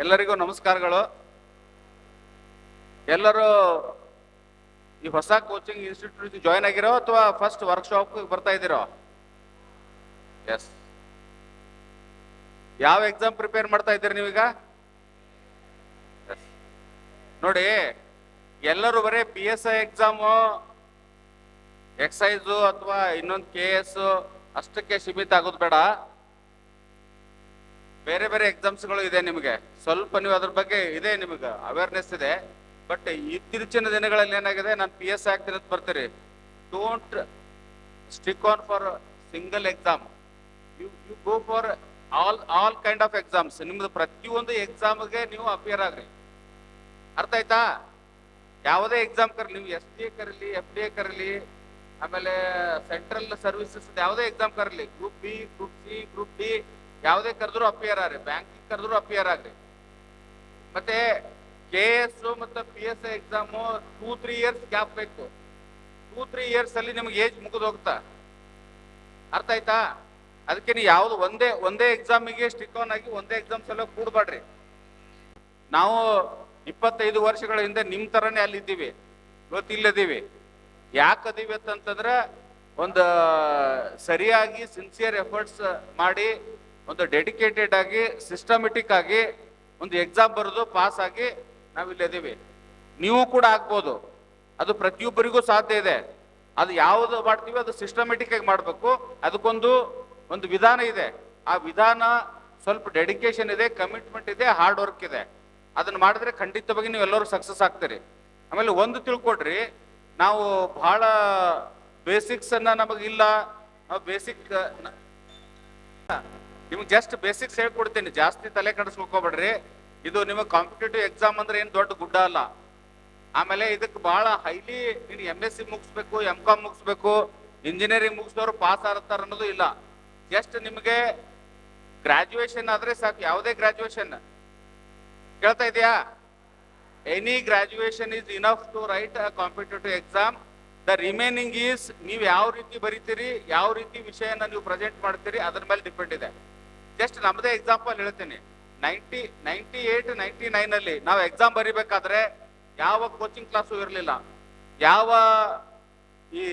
ಎಲ್ಲರಿಗೂ ನಮಸ್ಕಾರಗಳು. ಎಲ್ಲರೂ ಈ ಹೊಸ ಕೋಚಿಂಗ್ ಇನ್ಸ್ಟಿಟ್ಯೂಟ್ ಜಾಯ್ನ್ ಆಗಿರೋ ಅಥವಾ ಫಸ್ಟ್ ವರ್ಕ್ಶಾಪ್ ಬರ್ತಾ ಇದ್ದೀರೋ? ಎಸ್. ಯಾವ ಎಕ್ಸಾಮ್ ಪ್ರಿಪೇರ್ ಮಾಡ್ತಾ ಇದ್ದೀರಿ ನೀವೀಗ? ನೋಡಿ, ಎಲ್ಲರೂ ಬರೀ PSI ಎಕ್ಸಾಮು, ಎಕ್ಸೈಸು ಅಥವಾ ಇನ್ನೊಂದು KS ಅಷ್ಟಕ್ಕೆ ಸೀಮಿತ ಆಗೋದು ಬೇಡ. ಬೇರೆ ಬೇರೆ ಎಕ್ಸಾಮ್ಸ್ಗಳು ಇದೆ ನಿಮಗೆ. ಸ್ವಲ್ಪ ನೀವು ಅದ್ರ ಬಗ್ಗೆ ಇದೆ, ನಿಮಗೆ ಅವೇರ್ನೆಸ್ ಇದೆ. ಬಟ್ ಇತ್ತೀಚಿನ ದಿನಗಳಲ್ಲಿ ಏನಾಗಿದೆ, ನಾನು PSI ಆಗ್ತೀನಿ ಅಂತ ಬರ್ತೀರಿ. Don't stick on for single exam. You go for all kind of exams. ನಿಮ್ದು ಪ್ರತಿಯೊಂದು ಎಕ್ಸಾಮ್ಗೆ ನೀವು ಅಪಿಯರ್ ಆಗ್ರಿ. ಅರ್ಥ ಆಯ್ತಾ? ಯಾವುದೇ ಎಕ್ಸಾಮ್ ಕರೀಲಿ, ನೀವು SDA ಕರೀಲಿ, FDA ಕರೀಲಿ, ಆಮೇಲೆ ಸೆಂಟ್ರಲ್ ಸರ್ವಿಸಸ್ ಯಾವುದೇ ಎಕ್ಸಾಮ್ ಕರೀಲಿ, group B, group C, group D, ಯಾವುದೇ ಕರೆದ್ರು ಅಪಿಯರ್ ಆಗ್ರಿ. ಬ್ಯಾಂಕಿಂಗ್ ಕರೆದ್ರು ಅಪಿಯರ್ ಆಗ್ರಿ. ಮತ್ತೆ KS ಮತ್ತು PSI ಎಕ್ಸಾಮು 2-3 ಇಯರ್ಸ್ ಗ್ಯಾಪ್ ಬೇಕು. 2-3 ಇಯರ್ಸ್ ಅಲ್ಲಿ ನಿಮ್ಗೆ ಏಜ್ ಮುಗಿದು ಹೋಗ್ತಾ. ಅರ್ಥ ಆಯ್ತಾ? ಅದಕ್ಕೆ ನೀವು ಯಾವ್ದು ಒಂದೇ ಎಕ್ಸಾಮಿಗೆ ಸ್ಟಿಕ್ ಆನ್ ಆಗಿ ಒಂದೇ ಎಕ್ಸಾಮ್ಸ್ ಎಲ್ಲ ಕೂಡಬೇಡ್ರಿ. ನಾವು 25 ವರ್ಷಗಳ ಹಿಂದೆ ನಿಮ್ ತರನೇ ಅಲ್ಲಿದ್ದೀವಿ, ಇವತ್ತು ಇಲ್ಲದೀವಿ. ಯಾಕೆ ಅದೀವಿ ಅಂತಂದ್ರೆ, ಒಂದು ಸರಿಯಾಗಿ ಸಿನ್ಸಿಯರ್ ಎಫರ್ಟ್ಸ್ ಮಾಡಿ, ಒಂದು ಡೆಡಿಕೇಟೆಡ್ ಆಗಿ ಸಿಸ್ಟಮೆಟಿಕ್ ಆಗಿ ಒಂದು ಎಕ್ಸಾಮ್ ಬರೆದು ಪಾಸ್ ಆಗಿ ನಾವಿಲ್ಲದೀವಿ. ನೀವು ಕೂಡ ಆಗ್ಬೋದು, ಅದು ಪ್ರತಿಯೊಬ್ಬರಿಗೂ ಸಾಧ್ಯ ಇದೆ. ಅದು ಯಾವುದು ಮಾಡ್ತೀವಿ ಅದು ಸಿಸ್ಟಮೆಟಿಕ್ ಆಗಿ ಮಾಡಬೇಕು. ಅದಕ್ಕೊಂದು ವಿಧಾನ ಇದೆ. ಆ ವಿಧಾನ ಸ್ವಲ್ಪ ಡೆಡಿಕೇಶನ್ ಇದೆ, ಕಮಿಟ್ಮೆಂಟ್ ಇದೆ, ಹಾರ್ಡ್ ವರ್ಕ್ ಇದೆ. ಅದನ್ನ ಮಾಡಿದ್ರೆ ಖಂಡಿತವಾಗಿ ನೀವು ಎಲ್ಲರೂ ಸಕ್ಸಸ್ ಆಗ್ತೀರಿ. ಆಮೇಲೆ ಒಂದು ತಿಳ್ಕೊಡ್ರಿ, ನಾವು ಬಹಳ ಬೇಸಿಕ್ಸ್ ಅನ್ನ ನಮಗಿಲ್ಲ. ನಾವು ಬೇಸಿಕ್ ನಿಮ್ಗೆ ಜಸ್ಟ್ ಬೇಸಿಕ್ಸ್ ಹೇಳ್ಕೊಡ್ತೀನಿ, ಜಾಸ್ತಿ ತಲೆ ಕೆಡಿಸ್ಕೋಬೇಡ್ರಿ. ಇದು ನಿಮಗೆ ಕಾಂಪಿಟೇಟಿವ್ ಎಕ್ಸಾಮ್ ಅಂದ್ರೆ ಏನು ದೊಡ್ಡ ಗುಡ್ಡ ಅಲ್ಲ. ಆಮೇಲೆ ಇದಕ್ಕೆ ಬಹಳ ಹೈಲಿ ನೀನು MSc ಮುಗಿಸ್ಬೇಕು, MCom ಮುಗಿಸ್ಬೇಕು, ಇಂಜಿನಿಯರಿಂಗ್ ಮುಗಿಸಿದವರು ಪಾಸ್ ಆಗ್ತಾರ ಅನ್ನೋದು ಇಲ್ಲ. ಜಸ್ಟ್ ನಿಮಗೆ ಗ್ರಾಜುಯೇಷನ್ ಆದ್ರೆ ಸಾಕು. ಯಾವುದೇ ಗ್ರಾಜುಯೇಷನ್ ಕೇಳ್ತಾ ಇದೆಯಾ? Any graduation is enough to write a competitive exam. The remaining is ನೀವು ಯಾವ ರೀತಿ ಬರೀತೀರಿ, ಯಾವ ರೀತಿ ವಿಷಯನ ನೀವು ಪ್ರೆಸೆಂಟ್ ಮಾಡ್ತೀರಿ, ಅದ್ರ ಮೇಲೆ ಡಿಪೆಂಡ್ ಇದೆ. ಜಸ್ಟ್ ನಮ್ಮದೇ ಎಕ್ಸಾಂಪಲ್ ಹೇಳ್ತೀನಿ. 98, 99 ಅಲ್ಲಿ ನಾವು ಎಕ್ಸಾಮ್ ಬರಿಬೇಕಾದ್ರೆ ಯಾವ ಕೋಚಿಂಗ್ ಕ್ಲಾಸು ಇರಲಿಲ್ಲ, ಯಾವ ಈ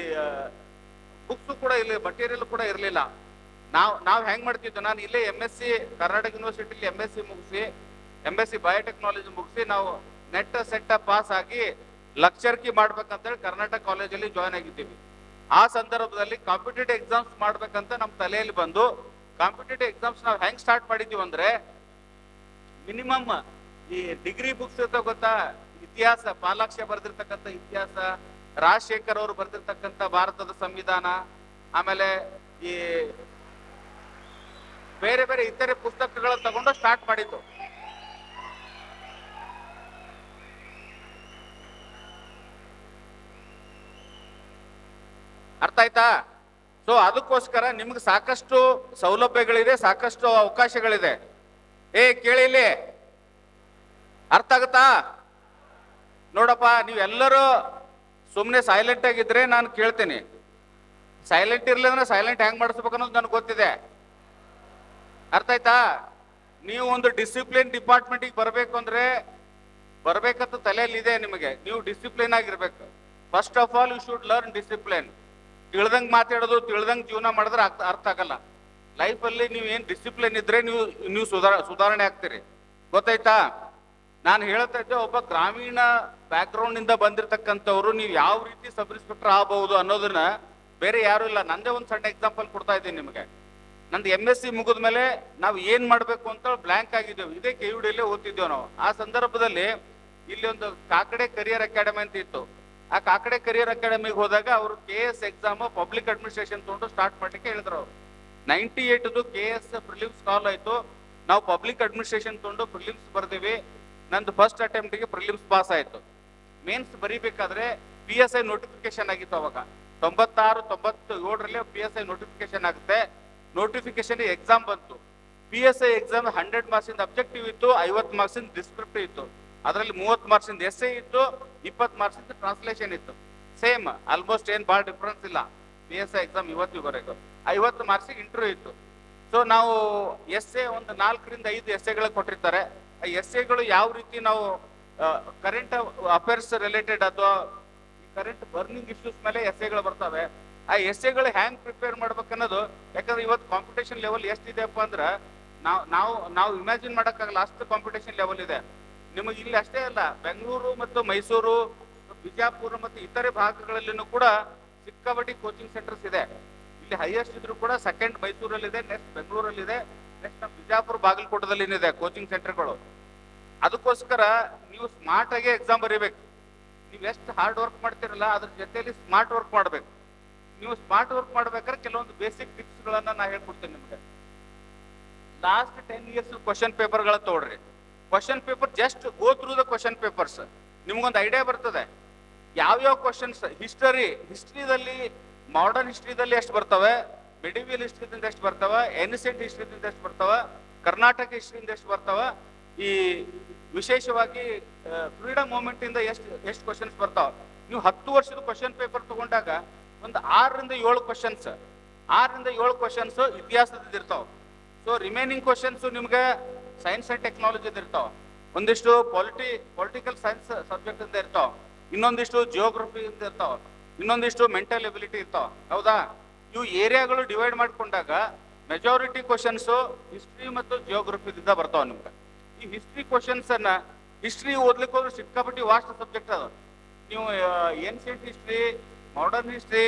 ಬುಕ್ಸು ಕೂಡ ಇರಲಿಲ್ಲ, ಮಟೀರಿಯಲ್ ಕೂಡ ಇರಲಿಲ್ಲ. ನಾವು ಹೆಂಗ್ ಮಾಡ್ತಿದ್ವಿ, ನಾನು ಇಲ್ಲೇ MSc ಕರ್ನಾಟಕ ಯೂನಿವರ್ಸಿಟಿಲಿ MSc ಮುಗಿಸಿ, MSc ಬಯೋಟೆಕ್ನಾಲಜಿ ಮುಗಿಸಿ, ನಾವು ನೆಟ್ ಸೆಟ್ ಪಾಸ್ ಆಗಿ ಲೆಕ್ಚರ್ಕಿ ಮಾಡ್ಬೇಕಂತೇಳಿ ಕರ್ನಾಟಕ ಕಾಲೇಜಲ್ಲಿ ಜಾಯ್ನ್ ಆಗಿದ್ದೀವಿ. ಆ ಸಂದರ್ಭದಲ್ಲಿ ಕಾಂಪಿಟೇಟಿವ್ ಎಕ್ಸಾಮ್ಸ್ ಮಾಡ್ಬೇಕಂತ ನಮ್ಮ ತಲೆಯಲ್ಲಿ ಬಂದು, ಕಾಂಪಿಟೇಟಿವ್ ಎಕ್ಸಾಮ್ಸ್ ನಾವು ಹೆಂಗ್ ಸ್ಟಾರ್ಟ್ ಮಾಡಿದ್ದೀವಿ ಅಂದ್ರೆ, ಮಿನಿಮಮ್ ಈ ಡಿಗ್ರಿ ಬುಕ್ಸ್ ಇರ್ತಾವ ಗೊತ್ತಾ, ಇತಿಹಾಸ, ಪಾಲಾಕ್ಷ ಬರೆದಿರ್ತಕ್ಕಂಥ ಇತಿಹಾಸ, ರಾಜಶೇಖರ್ ಅವರು ಬರೆದಿರ್ತಕ್ಕಂಥ ಭಾರತದ ಸಂವಿಧಾನ, ಆಮೇಲೆ ಈ ಬೇರೆ ಬೇರೆ ಇತರೆ ಪುಸ್ತಕಗಳ ತಗೊಂಡು ಸ್ಟಾರ್ಟ್ ಮಾಡಿದ್ದು. ಅರ್ಥ ಆಯ್ತಾ? ಸೊ ಅದಕ್ಕೋಸ್ಕರ ನಿಮ್ಗೆ ಸಾಕಷ್ಟು ಸೌಲಭ್ಯಗಳಿದೆ, ಸಾಕಷ್ಟು ಅವಕಾಶಗಳಿದೆ. ಕೇಳಿ ಇಲ್ಲಿ, ಅರ್ಥ ಆಗುತ್ತಾ? ನೋಡಪ್ಪ, ನೀವೆಲ್ಲರೂ ಸುಮ್ಮನೆ ಸೈಲೆಂಟ್ ಆಗಿದ್ರೆ ನಾನು ಕೇಳ್ತೀನಿ. ಸೈಲೆಂಟ್ ಇರ್ಲಿ ಅಂದ್ರೆ ಸೈಲೆಂಟ್ ಹೆಂಗ್ ಮಾಡಿಸ್ಬೇಕು ಅನ್ನೋದು ನನಗೆ ಗೊತ್ತಿದೆ. ಅರ್ಥ ಆಯ್ತಾ? ನೀವು ಒಂದು ಡಿಸಿಪ್ಲಿನ್ ಡಿಪಾರ್ಟ್ಮೆಂಟಿಗೆ ಬರಬೇಕು ಅಂದ್ರೆ, ಬರ್ಬೇಕಂತ ತಲೆಯಲ್ಲಿ ಇದೆ ನಿಮಗೆ, ನೀವು ಡಿಸಿಪ್ಲಿನ್ ಆಗಿರ್ಬೇಕು. First of all you should learn discipline. ತಿಳಿದಂಗೆ ಮಾತಾಡೋದು, ತಿಳಿದಂಗೆ ಜೀವನ ಮಾಡಿದ್ರೆ ಅರ್ಥ ಆಗಲ್ಲ. ಲೈಫಲ್ಲಿ ನೀವು ಏನು ಡಿಸಿಪ್ಲಿನ್ ಇದ್ರೆ ನೀವು ಸುಧಾರಣೆ ಆಗ್ತೀರಿ. ಗೊತ್ತಾಯ್ತಾ? ನಾನು ಹೇಳ್ತಾ ಇದ್ದೆ, ಒಬ್ಬ ಗ್ರಾಮೀಣ ಬ್ಯಾಕ್ಗ್ರೌಂಡ್ ಇಂದ ಬಂದಿರತಕ್ಕಂಥವ್ರು ನೀವು ಯಾವ ರೀತಿ ಸಬ್ ಇನ್ಸ್ಪೆಕ್ಟರ್ ಆಗಬಹುದು ಅನ್ನೋದನ್ನ ಬೇರೆ ಯಾರು ಇಲ್ಲ. ನಂದೇ ಒಂದು ಸಣ್ಣ ಎಕ್ಸಾಂಪಲ್ ಕೊಡ್ತಾ ಇದ್ದೀನಿ ನಿಮಗೆ. ನಂದು MSc ಮುಗಿದ ಮೇಲೆ ನಾವು ಏನ್ ಮಾಡ್ಬೇಕು ಅಂತ ಬ್ಲಾಂಕ್ ಆಗಿದ್ದೇವೆ. ಇದೇ KUDಯಲ್ಲೇ ಓದ್ತಿದ್ದೇವೆ ನಾವು. ಆ ಸಂದರ್ಭದಲ್ಲಿ ಇಲ್ಲಿ ಒಂದು ಕಾಕಡೆ ಕರಿಯರ್ ಅಕಾಡೆಮಿ ಅಂತ ಇತ್ತು. ಆ ಕಾಕಡೆ ಕರಿಯರ್ ಅಕಾಡೆಮಿಗೆ ಹೋದಾಗ ಅವರು KS ಎಕ್ಸಾಮ್ ಪಬ್ಲಿಕ್ ಅಡ್ಮಿನಿಸ್ಟ್ರೇಷನ್ ತಗೊಂಡು ಸ್ಟಾರ್ಟ್ ಮಾಡ್ಲಿಕ್ಕೆ ಹೇಳಿದ್ರು. ಅವರು 98 KS ಪ್ರಿಲಿಮ್ಸ್ ಕಾಲ್ ಆಯ್ತು. ನಾವು ಪಬ್ಲಿಕ್ ಅಡ್ಮಿನಿಸ್ಟ್ರೇಷನ್ ತಗೊಂಡು ಪ್ರಿಲಿಮ್ಸ್ ಬರ್ದಿವಿ. ನಂದು ಫಸ್ಟ್ ಅಟೆಂಪ್ಟಿಗೆ ಪ್ರಿಲಿಮ್ಸ್ ಪಾಸ್ ಆಯ್ತು. ಮೇನ್ಸ್ ಬರೀಬೇಕಾದ್ರೆ PSI ನೋಟಿಫಿಕೇಶನ್ ಆಗಿತ್ತು ಅವಾಗ. 96, 97ರಲ್ಲಿ PSI ನೋಟಿಫಿಕೇಶನ್ ಆಗುತ್ತೆ. ನೋಟಿಫಿಕೇಶನ್ ಎಕ್ಸಾಮ್ ಬಂತು. PSI ಎಕ್ಸಾಮ್ 100 ಮಾರ್ಕ್ಸಿಂದ ಅಬ್ಜೆಕ್ಟಿವ್ ಇತ್ತು, 50 ಮಾರ್ಕ್ಸಿಂದ ಡಿಸ್ಕ್ರಿಪ್ಟಿವ್ ಇತ್ತು. ಅದರಲ್ಲಿ 30 ಮಾರ್ಕ್ಸಿಂದ ಎಸ್ಸೆ ಇತ್ತು, 20 ಮಾರ್ಕ್ಸಿಂದ ಟ್ರಾನ್ಸ್ಲೇಷನ್ ಇತ್ತು. ಸೇಮ್, ಆಲ್ಮೋಸ್ಟ್ ಏನ್ ಭಾಳ ಡಿಫ್ರೆನ್ಸ್ ಇಲ್ಲ. PSI ಎಕ್ಸಾಮ್ ಇವತ್ತಿವರೆಗೂ 50 ಮಾರ್ಕ್ಸಿಗೆ ಇಂಟರ್ವ್ಯೂ ಇತ್ತು. ಸೊ ನಾವು ಎಸ್ಸೆ ಒಂದು 4 ರಿಂದ 5 ಎಸ್ಸೆಗಳು ಕೊಟ್ಟಿರ್ತಾರೆ. ಎಸ್ ಎಗಳು ಯಾವ ರೀತಿ ನಾವು ಕರೆಂಟ್ ಅಫೇರ್ಸ್ ರಿಲೇಟೆಡ್ ಅಥವಾ ಕರೆಂಟ್ ಬರ್ನಿಂಗ್ ಇಶ್ಯೂಸ್ ಮೇಲೆ ಎಸ್ ಎಗಳು ಬರ್ತವೆ. ಆ ಎಸ್ ಎಗಳು ಹ್ಯಾಂಗ್ ಪ್ರಿಪೇರ್ ಮಾಡ್ಬೇಕನ್ನೋದು, ಯಾಕಂದ್ರೆ ಇವತ್ತು ಕಾಂಪಿಟೇಷನ್ ಲೆವೆಲ್ ಎಷ್ಟಿದೆಯಪ್ಪ ಅಂದ್ರೆ ನಾವು ಇಮ್ಯಾಜಿನ್ ಮಾಡೋಕ್ಕಾಗಲ್ಲ, ಅಷ್ಟು ಕಾಂಪಿಟೇಷನ್ ಲೆವೆಲ್ ಇದೆ. ನಿಮಗೆ ಇಲ್ಲಿ ಅಷ್ಟೇ ಅಲ್ಲ, ಬೆಂಗಳೂರು ಮತ್ತು ಮೈಸೂರು, ಬಿಜಾಪುರ ಮತ್ತು ಇತರೆ ಭಾಗಗಳಲ್ಲಿನೂ ಕೂಡ ಸಿಕ್ಕಾಪಟ್ಟಿ ಕೋಚಿಂಗ್ ಸೆಂಟರ್ಸ್ ಇದೆ. ಇಲ್ಲಿ ಹೈಯೆಸ್ಟ್ ಇದ್ರು ಕೂಡ ಸೆಕೆಂಡ್ ಮೈಸೂರಲ್ಲಿದೆ, ನೆಕ್ಸ್ಟ್ ಬೆಂಗಳೂರಲ್ಲಿದೆ, ನೆಕ್ಸ್ಟ್ ನಮ್ಮ ಬಿಜಾಪುರ ಬಾಗಲಕೋಟದಲ್ಲಿ ಇದೆ ಕೋಚಿಂಗ್ ಸೆಂಟರ್ಗಳು. ಅದಕ್ಕೋಸ್ಕರ ನೀವು ಸ್ಮಾರ್ಟ್ ಆಗಿ ಎಕ್ಸಾಮ್ ಬರೀಬೇಕು. ನೀವು ಎಷ್ಟು ಹಾರ್ಡ್ ವರ್ಕ್ ಮಾಡ್ತಿರಲ್ಲ ಅದ್ರ ಜೊತೆಯಲ್ಲಿ ಸ್ಮಾರ್ಟ್ ವರ್ಕ್ ಮಾಡ್ಬೇಕು. ನೀವು ಸ್ಮಾರ್ಟ್ ವರ್ಕ್ ಮಾಡ್ಬೇಕಾದ್ರೆ ಕೆಲವೊಂದು ಬೇಸಿಕ್ ಟಿಪ್ಸ್ ಗಳನ್ನ ನಾ ಹೇಳ್ಕೊಡ್ತೇನೆ ನಿಮ್ಗೆ. ಲಾಸ್ಟ್ 10 years ಕ್ವಶನ್ ಪೇಪರ್ಗಳನ್ನ ತಗೊಳ್ರಿ. Question paper just go through the question papers, ನಿಮ್ಗೊಂದು ಐಡಿಯಾ ಬರ್ತದೆ ಯಾವ್ಯಾವ ಕ್ವಶನ್ಸ್ ಹಿಸ್ಟ್ರಿದಲ್ಲಿ, ಮಾಡರ್ನ್ ಹಿಸ್ಟ್ರಿದಲ್ಲಿ ಎಷ್ಟು ಬರ್ತವೆ, ಮೆಡಿವಿಯಲ್ ಹಿಸ್ಟ್ರಿದಿಂದ ಎಷ್ಟು ಬರ್ತವ, ಏನ್ಸಿಯಂಟ್ ಹಿಸ್ಟ್ರಿದಿಂದ ಎಷ್ಟು ಬರ್ತವ, ಕರ್ನಾಟಕ ಹಿಸ್ಟ್ರಿಯಿಂದ ಎಷ್ಟು ಬರ್ತವ, ಈ ವಿಶೇಷವಾಗಿ ಫ್ರೀಡಮ್ ಮೂವ್ಮೆಂಟ್ ಇಂದ ಎಷ್ಟು ಕ್ವಶನ್ಸ್ ಬರ್ತಾವ. ನೀವು 10 ವರ್ಷದ ಕ್ವಶನ್ ಪೇಪರ್ ತಗೊಂಡಾಗ ಒಂದು 6 ರಿಂದ 7 ಕ್ವಶನ್ಸ್ ಇತಿಹಾಸದ ಇರ್ತಾವ. ಸೊ ರಿಮೈನಿಂಗ್ ಕ್ವಶನ್ಸ್ ನಿಮ್ಗೆ ಸೈನ್ಸ್ ಅಂಡ್ ಟೆಕ್ನಾಲಜಿ ಇರ್ತಾವ, ಒಂದಿಷ್ಟು ಪೊಲಿಟಿಕಲ್ ಸೈನ್ಸ್ ಸಬ್ಜೆಕ್ಟ್ ಇಂದ ಇರ್ತಾವ, ಇನ್ನೊಂದಿಷ್ಟು ಜಿಯೋಗ್ರಫಿ ಇಂದ ಇರ್ತಾವ, ಇನ್ನೊಂದಿಷ್ಟು ಮೆಂಟಲ್ ಎಬಿಲಿಟಿ ಇರ್ತಾವ. ಹೌದಾ? ಇವು ಏರಿಯಾಗಳು ಡಿವೈಡ್ ಮಾಡ್ಕೊಂಡಾಗ ಮೆಜಾರಿಟಿ ಕ್ವಶನ್ಸ್ ಹಿಸ್ಟ್ರಿ ಮತ್ತು ಜಿಯೋಗ್ರಫಿದಿಂದ ಬರ್ತಾವ ನಿಮ್ಗೆ. ಈ ಹಿಸ್ಟ್ರಿ ಕ್ವಶನ್ಸ್ ಅನ್ನ, ಹಿಸ್ಟ್ರಿ ಓದ್ಲಿಕ್ಕೆ ಹೋದ್ರೆ ಸಿಕ್ಕಾಪಟ್ಟಿ ವಾಸ್ಟ್ ಸಬ್ಜೆಕ್ಟ್ ಅದ. ನೀವು ancient history, modern history,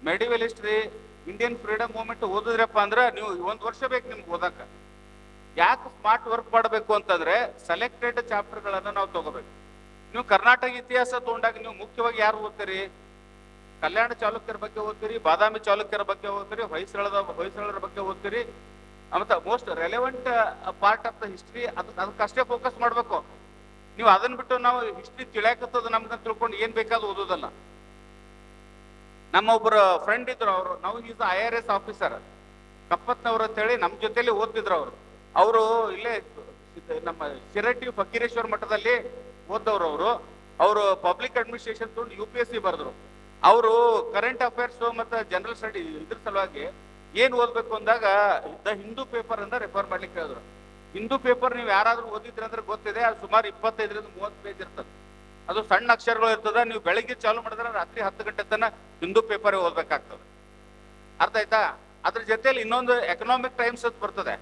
medieval history, Indian freedom movement ಓದಿದ್ರಪ್ಪ ಅಂದ್ರೆ ನೀವು 1 ವರ್ಷ ಬೇಕು ನಿಮ್ಗೆ ಓದಕ್ಕೆ. ಯಾಕೆ ಸ್ಮಾರ್ಟ್ ವರ್ಕ್ ಮಾಡಬೇಕು ಅಂತಂದ್ರೆ ಸೆಲೆಕ್ಟೆಡ್ ಚಾಪ್ಟರ್ ಗಳನ್ನ ನಾವು ತಗೋಬೇಕು. ನೀವು ಕರ್ನಾಟಕ ಇತಿಹಾಸ ತಗೊಂಡಾಗ ನೀವು ಮುಖ್ಯವಾಗಿ ಯಾರು ಓದ್ತೀರಿ? ಕಲ್ಯಾಣ ಚಾಲುಕ್ಯರ ಬಗ್ಗೆ ಓದ್ತೀರಿ, ಬಾದಾಮಿ ಚಾಲುಕ್ಯರ ಬಗ್ಗೆ ಓದ್ತೀರಿ, ಹೊಯ್ಸಳರ ಬಗ್ಗೆ ಓದ್ತೀರಿ. ಮತ್ತೆ most relevant part of the history ಅದಕ್ಕಷ್ಟೇ ಫೋಕಸ್ ಮಾಡ್ಬೇಕು. ನೀವು ಅದನ್ನ ಬಿಟ್ಟು ನಾವು ಹಿಸ್ಟ್ರಿ ತಿಳಿಯಾಕತ್ತದ ನಮ್ಗೆ ತಿಳ್ಕೊಂಡು ಏನ್ ಬೇಕಾದ್ರೂ ಓದೋದಲ್ಲ. ನಮ್ಮ ಒಬ್ಬರು ಫ್ರೆಂಡ್ ಇದ್ರು, ಅವರು ನಾವು ಈಸ್ IRS ಆಫೀಸರ್ ಕಪ್ಪತ್ನವ್ರು ಅಂತ ಹೇಳಿ ನಮ್ಮ ಜೊತೆಲಿ ಓದ್ತಿದ್ರು. ಅವರು ಇಲ್ಲೇ ನಮ್ಮ ಶಿರಟ್ಟಿ ಫಕೀರೇಶ್ವರ ಮಠದಲ್ಲಿ ಓದ್ದವ್ರು. ಅವರು ಪಬ್ಲಿಕ್ ಅಡ್ಮಿನಿಸ್ಟ್ರೇಷನ್ ತಗೊಂಡು UPSC ಬರೆದ್ರು. ಅವರು ಕರೆಂಟ್ ಅಫೇರ್ಸ್ ಮತ್ತು ಜನರಲ್ ಸ್ಟಡಿ ಇದ್ರ ಸಲುವಾಗಿ ಏನ್ ಓದ್ಬೇಕು ಅಂದಾಗ ದ ಹಿಂದೂ ಪೇಪರ್ ಅಂತ ರೆಫರ್ ಮಾಡ್ಲಿಕ್ಕೆ ಹೇಳಿದ್ರು. ಹಿಂದೂ ಪೇಪರ್ ನೀವು ಯಾರಾದ್ರೂ ಓದಿದ್ರಿ ಅಂದ್ರೆ ಗೊತ್ತಿದೆ, ಅದು ಸುಮಾರು 25 ರಿಂದ 30 ಪೇಜ್ ಇರ್ತದೆ. ಅದು ಸಣ್ಣ ಅಕ್ಷರಗಳು ಇರ್ತದ. ನೀವು ಬೆಳಿಗ್ಗೆ ಚಾಲು ಮಾಡಿದ್ರೆ ರಾತ್ರಿ 10 ಗಂಟೆ ತನಕ ಹಿಂದೂ ಪೇಪರ್ ಓದ್ಬೇಕಾಗ್ತದೆ. ಅರ್ಥ ಆಯ್ತಾ? ಅದ್ರ ಜೊತೆಲಿ ಇನ್ನೊಂದು ಎಕನಾಮಿಕ್ ಟೈಮ್ಸ್ ಅಂತ ಬರ್ತದೆ.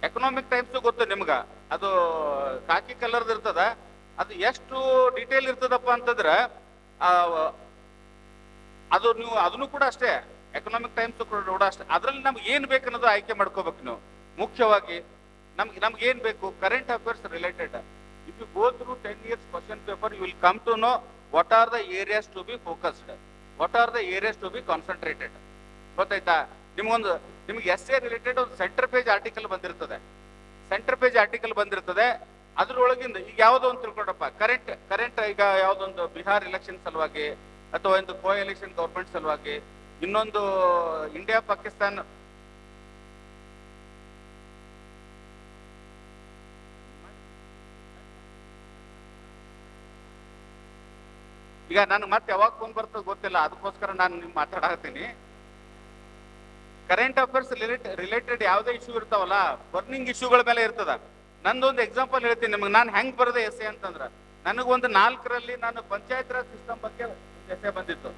ಎಕನಾಮಿಕ್ ಟೈಮ್ಸ್ ಗೊತ್ತು ನಿಮ್ಗ, ಅದು ಕಾಕಿ ಕಲರ್ದು ಇರ್ತದ. ಅದು ಎಷ್ಟು ಡೀಟೇಲ್ ಇರ್ತದಪ್ಪ ಅಂತಂದ್ರೆ ಅದು ನೀವು ಅದನ್ನು ಕೂಡ ಅಷ್ಟೇ, ಎಕನಾಮಿಕ್ ಟೈಮ್ಸ್ ಕೂಡ ಅಷ್ಟೇ. ಅದ್ರಲ್ಲಿ ನಮ್ಗೆ ಏನ್ ಬೇಕು ಅನ್ನೋದು ಆಯ್ಕೆ ಮಾಡ್ಕೋಬೇಕು ನೀವು. ಮುಖ್ಯವಾಗಿ ನಮ್ಗೆ ಏನ್ ಬೇಕು? Current affairs related. If you go through 10 years question paper, you will come to know what are the areas to be focused, what are the areas to be concentrated. ಗೊತ್ತಾಯ್ತಾ? ನಿಮ್ಗೆ ಎಸ್ಎ ರಿಲೇಟೆಡ್ ಒಂದು centre page article ಬಂದಿರ್ತದೆ. ಅದ್ರೊಳಗಿಂದ ಈಗ ಯಾವ್ದೋ ಒಂದು ತಿಳ್ಕೊಂಡಪ್ಪ, current ಈಗ ಯಾವ್ದೊಂದು Bihar election ಸಲುವಾಗಿ, ಅಥವಾ ಒಂದು ಕೋ ಎಲೆಕ್ಷನ್ ಗವರ್ಮೆಂಟ್ ಸಲುವಾಗಿ, ಇನ್ನೊಂದು ಇಂಡಿಯಾ ಪಾಕಿಸ್ತಾನ್ ಈಗ ನಾನು ಮತ್ತೆ ಯಾವಾಗ ಫೋನ್ ಬರ್ತದೆ ಗೊತ್ತಿಲ್ಲ, ಅದಕ್ಕೋಸ್ಕರ ನಾನು ನಿಮ್ ಮಾತಾಡತ್ತೀನಿ. ಕರೆಂಟ್ ಅಫೇರ್ಸ್ ರಿಲೇಟೆಡ್ ಯಾವುದೇ ಇಶ್ಯೂ ಇರ್ತಾವಲ್ಲ, ಬರ್ನಿಂಗ್ ಇಶ್ಯೂಗಳ ಮೇಲೆ ಇರ್ತದ. ನಂದೊಂದು ಎಕ್ಸಾಂಪಲ್ ಹೇಳ್ತೀನಿ ನಿಮ್ಗೆ. ನಾನು ಹೆಂಗ್ ಬರದೆ ಎಸ್ಸೆ ಅಂತಂದ್ರ, ನನಗೊಂದು 4ರಲ್ಲಿ ನಾನು ಪಂಚಾಯತ್ ರಾಜ್ ಸಿಸ್ಟಮ್ ಬಗ್ಗೆ ಎಸ್ಸೆ ಬಂದಿತ್ತು.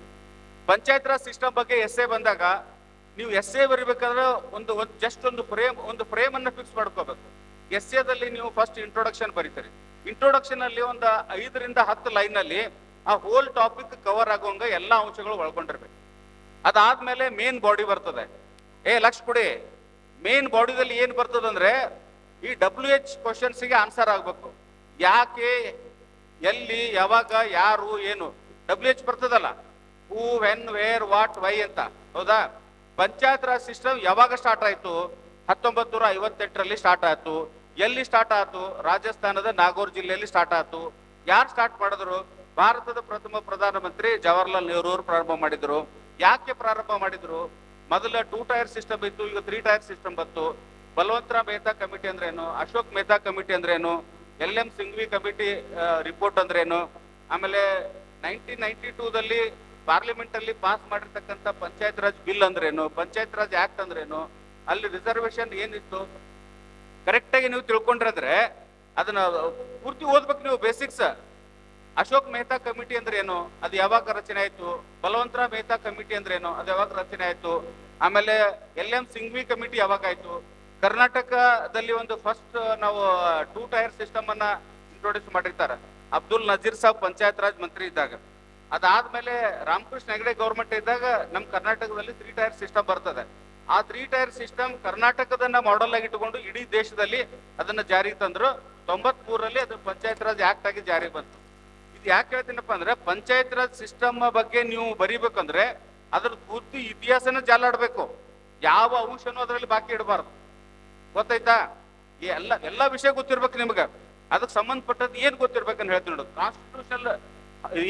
ಪಂಚಾಯತ್ ರಾಜ್ ಸಿಸ್ಟಮ್ ಬಗ್ಗೆ ಎಸ್ಸೆ ಬಂದಾಗ ನೀವು ಎಸ್ಸೆ ಬರಿಬೇಕಾದ್ರೆ ಜಸ್ಟ್ ಒಂದು ಫ್ರೇಮ್ ಅನ್ನ ಫಿಕ್ಸ್ ಮಾಡ್ಕೋಬೇಕು. ಎಸ್ಸೆದಲ್ಲಿ ನೀವು ಫಸ್ಟ್ ಇಂಟ್ರೊಡಕ್ಷನ್ ಬರೀತೀರಿ. ಇಂಟ್ರೊಡಕ್ಷನ್ ಅಲ್ಲಿ ಒಂದು 5 ರಿಂದ 10 ಲೈನ್ ಅಲ್ಲಿ ಆ ಹೋಲ್ ಟಾಪಿಕ್ ಕವರ್ ಆಗೋಂಗ ಎಲ್ಲಾ ಅಂಶಗಳು ಒಳ್ಕೊಂಡಿರ್ಬೇಕು. ಅದಾದ್ಮೇಲೆ ಮೇನ್ ಬಾಡಿ ಬರ್ತದೆ. ಲಕ್ಷ ಕೊಡಿ, ಮೇನ್ ಬಾಡಿದಲ್ಲಿ ಏನ್ ಬರ್ತದಂದ್ರೆ ಈ WH ಕ್ವಶನ್ಸ್ಗೆ ಆನ್ಸರ್ ಆಗ್ಬೇಕು. ಯಾಕೆ, ಎಲ್ಲಿ, ಯಾವಾಗ, ಯಾರು, ಏನು, WH ಬರ್ತದಲ್ಲ, ಹೂ, ವೆನ್, ವೇರ್, ವಾಟ್, ವೈ ಅಂತ. ಹೌದಾ? ಪಂಚಾಯತ್ ರಾಜ್ ಸಿಸ್ಟಮ್ ಯಾವಾಗ ಸ್ಟಾರ್ಟ್ ಆಯ್ತು? 1958ರಲ್ಲಿ ಸ್ಟಾರ್ಟ್ ಆಯ್ತು. ಎಲ್ಲಿ ಸ್ಟಾರ್ಟ್ ಆಯ್ತು? ರಾಜಸ್ಥಾನದ ನಾಗೋರ್ ಜಿಲ್ಲೆಯಲ್ಲಿ ಸ್ಟಾರ್ಟ್ ಆಯ್ತು. ಯಾರು ಸ್ಟಾರ್ಟ್ ಮಾಡಿದ್ರು? ಭಾರತದ ಪ್ರಥಮ ಪ್ರಧಾನಮಂತ್ರಿ ಜವಾಹರ್ಲಾಲ್ ನೆಹರು ಅವರು ಪ್ರಾರಂಭ ಮಾಡಿದ್ರು. ಯಾಕೆ ಪ್ರಾರಂಭ ಮಾಡಿದ್ರು? ಮೊದಲ 2 ಟೈರ್ ಸಿಸ್ಟಮ್ ಇತ್ತು, ಈಗ 3 ಟೈರ್ ಸಿಸ್ಟಮ್ ಬಂತು. ಬಲವಂತರಾವ್ ಮೆಹ್ತಾ ಕಮಿಟಿ ಅಂದ್ರೇನು, ಅಶೋಕ್ ಮೆಹ್ತಾ ಕಮಿಟಿ ಅಂದ್ರೇನು, LM ಸಿಂಘ್ವಿ ಕಮಿಟಿ ರಿಪೋರ್ಟ್ ಅಂದ್ರೇನು, ಆಮೇಲೆ 1992ದಲ್ಲಿ ಪಾರ್ಲಿಮೆಂಟ್ ಅಲ್ಲಿ ಪಾಸ್ ಮಾಡಿರ್ತಕ್ಕಂಥ ಪಂಚಾಯತ್ ರಾಜ್ ಬಿಲ್ ಅಂದ್ರೇನು, ಪಂಚಾಯತ್ ರಾಜ್ ಆಕ್ಟ್ ಅಂದ್ರೇನು, ಅಲ್ಲಿ ರಿಸರ್ವೇಶನ್ ಏನಿತ್ತು, ಕರೆಕ್ಟ್ ಆಗಿ ನೀವು ತಿಳ್ಕೊಂಡಿದ್ರೆ ಅದನ್ನ ಪೂರ್ತಿ ಓದ್ಬೇಕು ನೀವು ಬೇಸಿಕ್ಸ್. ಅಶೋಕ್ ಮೆಹ್ತಾ ಕಮಿಟಿ ಅಂದ್ರೆ ಏನು, ಅದು ಯಾವಾಗ ರಚನೆ ಆಯ್ತು? ಬಲವಂತರಾವ್ ಮೆಹ್ತಾ ಕಮಿಟಿ ಅಂದ್ರೆ ಏನು, ಅದು ಯಾವಾಗ ರಚನೆ ಆಯ್ತು? ಆಮೇಲೆ ಎಂ ಸಿಂಘ್ವಿ ಕಮಿಟಿ ಯಾವಾಗ ಆಯ್ತು? ಕರ್ನಾಟಕದಲ್ಲಿ ಒಂದು ಫಸ್ಟ್ ನಾವು 2 ಟೈರ್ ಸಿಸ್ಟಮ್ ಅನ್ನ ಇಂಟ್ರೊಡ್ಯೂಸ್ ಮಾಡಿರ್ತಾರೆ ಅಬ್ದುಲ್ ನಜೀರ್ ಸಾಬ್ ಪಂಚಾಯತ್ ರಾಜ್ ಮಂತ್ರಿ ಇದ್ದಾಗ. ಅದಾದ್ಮೇಲೆ ರಾಮಕೃಷ್ಣ ಹೆಗಡೆ ಗೌರ್ಮೆಂಟ್ ಇದ್ದಾಗ ನಮ್ಮ ಕರ್ನಾಟಕದಲ್ಲಿ 3 ಟೈರ್ ಸಿಸ್ಟಮ್ ಬರ್ತದೆ. ಆ 3 ಟೈರ್ ಸಿಸ್ಟಮ್ ಕರ್ನಾಟಕದನ್ನ ಮಾಡೆಲ್ ಆಗಿ ಇಟ್ಟುಕೊಂಡು ಇಡೀ ದೇಶದಲ್ಲಿ ಅದನ್ನ ಜಾರಿಗೆ ತಂದ್ರು. 93ರಲ್ಲಿ ಅದು ಪಂಚಾಯತ್ ರಾಜ್ ಆಕ್ಟ್ ಆಗಿ ಜಾರಿ ಬಂತು. ಇದು ಯಾಕೆ ಹೇಳ್ತೀನಪ್ಪ ಅಂದ್ರೆ, ಪಂಚಾಯತ್ ರಾಜ್ ಸಿಸ್ಟಮ್ ಬಗ್ಗೆ ನೀವು ಬರೀಬೇಕಂದ್ರೆ ಅದ್ರ ಪೂರ್ತಿ ಇತಿಹಾಸನ ಜಾಲಾಡ್ಬೇಕು, ಯಾವ ಅಂಶನೂ ಅದರಲ್ಲಿ ಬಾಕಿ ಇಡಬಾರ್ದು. ಗೊತ್ತಾಯ್ತಾ? ಈ ಎಲ್ಲ ವಿಷಯ ಗೊತ್ತಿರ್ಬೇಕು ನಿಮ್ಗೆ. ಅದಕ್ಕೆ ಸಂಬಂಧಪಟ್ಟದ್ದು ಏನ್ ಗೊತ್ತಿರ್ಬೇಕಂತ ಹೇಳ್ತೀನಿ ನೋಡು. ಕಾನ್ಸ್ಟಿಟ್ಯೂಷನ್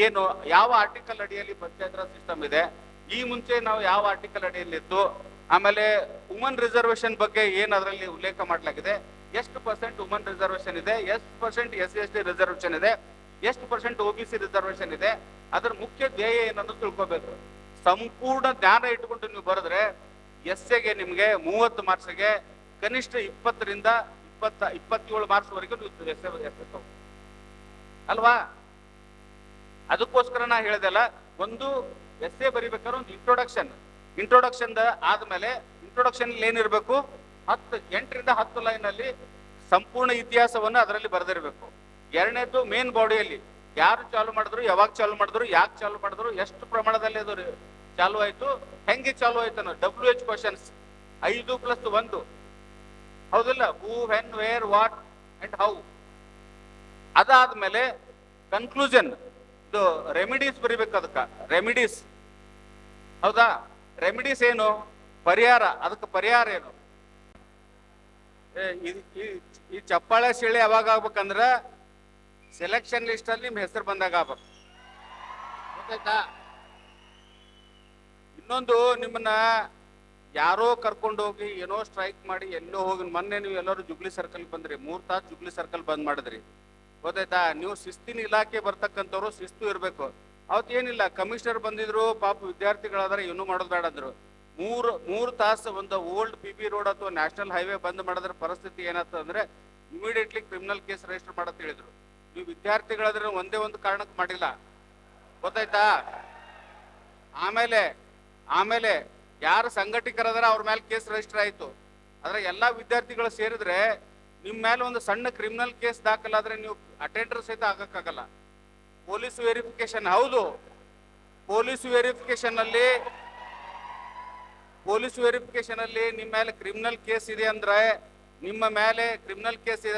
ಏನು, ಯಾವ ಆರ್ಟಿಕಲ್ ಅಡಿಯಲ್ಲಿ ಪಂಚಾಯತ್ ರಾಜ್ ಸಿಸ್ಟಮ್ ಇದೆ, ಈ ಮುಂಚೆ ನಾವು ಯಾವ ಆರ್ಟಿಕಲ್ ಅಡಿಯಲ್ಲಿ ಇತ್ತು, ಆಮೇಲೆ ವುಮನ್ ರಿಸರ್ವೇಶನ್ ಬಗ್ಗೆ ಏನ್ ಅದರಲ್ಲಿ ಉಲ್ಲೇಖ ಮಾಡಲಾಗಿದೆ, ಎಷ್ಟು % ವುಮನ್ ರಿಸರ್ವೇಶನ್ ಇದೆ, ಎಷ್ಟು % SC/ST ರಿಸರ್ವೇಶನ್ ಇದೆ, ಎಷ್ಟು % OBC ರಿಸರ್ವೇಶನ್ ಇದೆ, ಅದ್ರ ಮುಖ್ಯ ಧ್ಯೇಯ ಏನನ್ನು ತಿಳ್ಕೊಬೇಕು. ಸಂಪೂರ್ಣ ಜ್ಞಾನ ಇಟ್ಕೊಂಡು ನೀವು ಬರೆದ್ರೆ ಎಸ್ಸೆಗೆ ನಿಮ್ಗೆ 30 ಮಾರ್ಕ್ಸ್ಗೆ ಕನಿಷ್ಠ 20ರಿಂದ 27 ಮಾರ್ಕ್ಸ್ ವರೆಗೂ ನೀವು ಅಲ್ವಾ? ಅದಕ್ಕೋಸ್ಕರ ನಾ ಹೇಳ್ದಲ್ಲ, ಒಂದು ಎಸ್ಸೆ ಬರಿಬೇಕಾದ್ರೆ ಒಂದು ಇಂಟ್ರೊಡಕ್ಷನ್ ಆದ್ಮೇಲೆ ಇಂಟ್ರೊಡಕ್ಷನ್ ಏನಿರ್ಬೇಕು, 8ರಿಂದ 10 ಲೈನ್ ಅಲ್ಲಿ ಸಂಪೂರ್ಣ ಇತಿಹಾಸವನ್ನು ಅದರಲ್ಲಿ ಬರೆದಿರ್ಬೇಕು. ಎರಡನೇದು ಮೇನ್ ಬಾಡಿಯಲ್ಲಿ ಯಾರು ಚಾಲು ಮಾಡಿದ್ರು, ಯಾವಾಗ ಚಾಲು ಮಾಡಿದ್ರು, ಯಾಕೆ ಚಾಲು ಮಾಡಿದ್ರು, ಎಷ್ಟು ಪ್ರಮಾಣದಲ್ಲಿ ಅದು ಚಾಲು ಆಯ್ತು, ಹೆಂಗೆ ಚಾಲು ಆಯ್ತು ಅನ್ನೋ WH ಕ್ವಶನ್ಸ್ 5+1, ಹೌದಿಲ್ಲ? Who, when, where, what and how. ಅದಾದ್ಮೇಲೆ ಕನ್ಕ್ಲೂಷನ್, ಇದು ರೆಮಿಡೀಸ್ ಬರಿಬೇಕು. ಅದಕ್ಕ ರೆಮಿಡೀಸ್, ಹೌದಾ? ರೆಮಿಡೀಸ್ ಏನು, ಪರಿಹಾರ, ಅದಕ್ಕೆ ಪರಿಹಾರ ಏನು? ಈ ಚಪ್ಪಾಳೆ ಶಿಳೆ ಯಾವಾಗ ಆಗ್ಬೇಕಂದ್ರ ಸೆಲೆಕ್ಷನ್ ಲಿಸ್ಟ್ ಅಲ್ಲಿ ನಿಮ್ ಹೆಸರು ಬಂದಾಗ ಆಗ್ಬೇಕು. ಗೊತ್ತಾಯ್ತಾ? ಇನ್ನೊಂದು, ನಿಮ್ಮನ್ನ ಯಾರೋ ಕರ್ಕೊಂಡು ಹೋಗಿ ಏನೋ ಸ್ಟ್ರೈಕ್ ಮಾಡಿ ಎಲ್ಲೋ ಹೋಗಿ, ಮೊನ್ನೆ ನೀವು ಎಲ್ಲರೂ ಜುಬ್ಲಿ ಸರ್ಕಲ್ ಬಂದ್ರಿ, 3 ತಾಸು ಜುಬ್ಲಿ ಸರ್ಕಲ್ ಬಂದ್ ಮಾಡಿದ್ರಿ. ಗೊತ್ತಾಯ್ತಾ? ನೀವು ಶಿಸ್ತಿನ ಇಲಾಖೆ ಬರ್ತಕ್ಕಂಥವ್ರು ಶಿಸ್ತು ಇರ್ಬೇಕು. ಅವತ್ತೇನಿಲ್ಲ, ಕಮಿಷನರ್ ಬಂದಿದ್ರು, ಪಾಪ ವಿದ್ಯಾರ್ಥಿಗಳಾದ್ರೆ ಏನೂ ಮಾಡೋದು ಬೇಡ ಅಂದ್ರು. 3 ತಾಸು ಒಂದು ಓಲ್ಡ್ PB ರೋಡ್ ಅಥವಾ ನ್ಯಾಷನಲ್ ಹೈವೇ ಬಂದ್ ಮಾಡಿದ್ರ ಪರಿಸ್ಥಿತಿ ಏನಾಗ್ತದೆ ಅಂದ್ರೆ ಇಮಿಡಿಯೇಟ್ಲಿ ಕ್ರಿಮಿನಲ್ ಕೇಸ್ ರಿಜಿಸ್ಟರ್ ಮಾಡತ್ ಹೇಳಿದ್ರು. ನೀವು ವಿದ್ಯಾರ್ಥಿಗಳಾದ್ರೆ ಒಂದೇ ಒಂದು ಕಾರಣಕ್ಕೆ ಮಾಡಿಲ್ಲ. ಗೊತ್ತಾಯ್ತಾ? ಆಮೇಲೆ ಯಾರು ಸಂಘಟಕರಾದ್ರೆ ಅವ್ರ ಮೇಲೆ ಕೇಸ್ ರಿಜಿಸ್ಟರ್ ಆಯ್ತು. ಆದ್ರೆ ಎಲ್ಲಾ ವಿದ್ಯಾರ್ಥಿಗಳು ಸೇರಿದ್ರೆ ನಿಮ್ ಮೇಲೆ ಒಂದು ಸಣ್ಣ ಕ್ರಿಮಿನಲ್ ಕೇಸ್ ದಾಖಲಾದ್ರೆ ನೀವು ಅಟೆಂಡರ್ ಸಹಿತ ಆಗಕ್ಕಾಗಲ್ಲ. ಪೊಲೀಸ್ ವೆರಿಫಿಕೇಶನ್, ಹೌದು, ಪೊಲೀಸ್ ವೆರಿಫಿಕೇಶನ್ ಅಲ್ಲಿ ನಿಮ್ಮ ಮೇಲೆ ಕ್ರಿಮಿನಲ್ ಕೇಸ್ ಇದೆ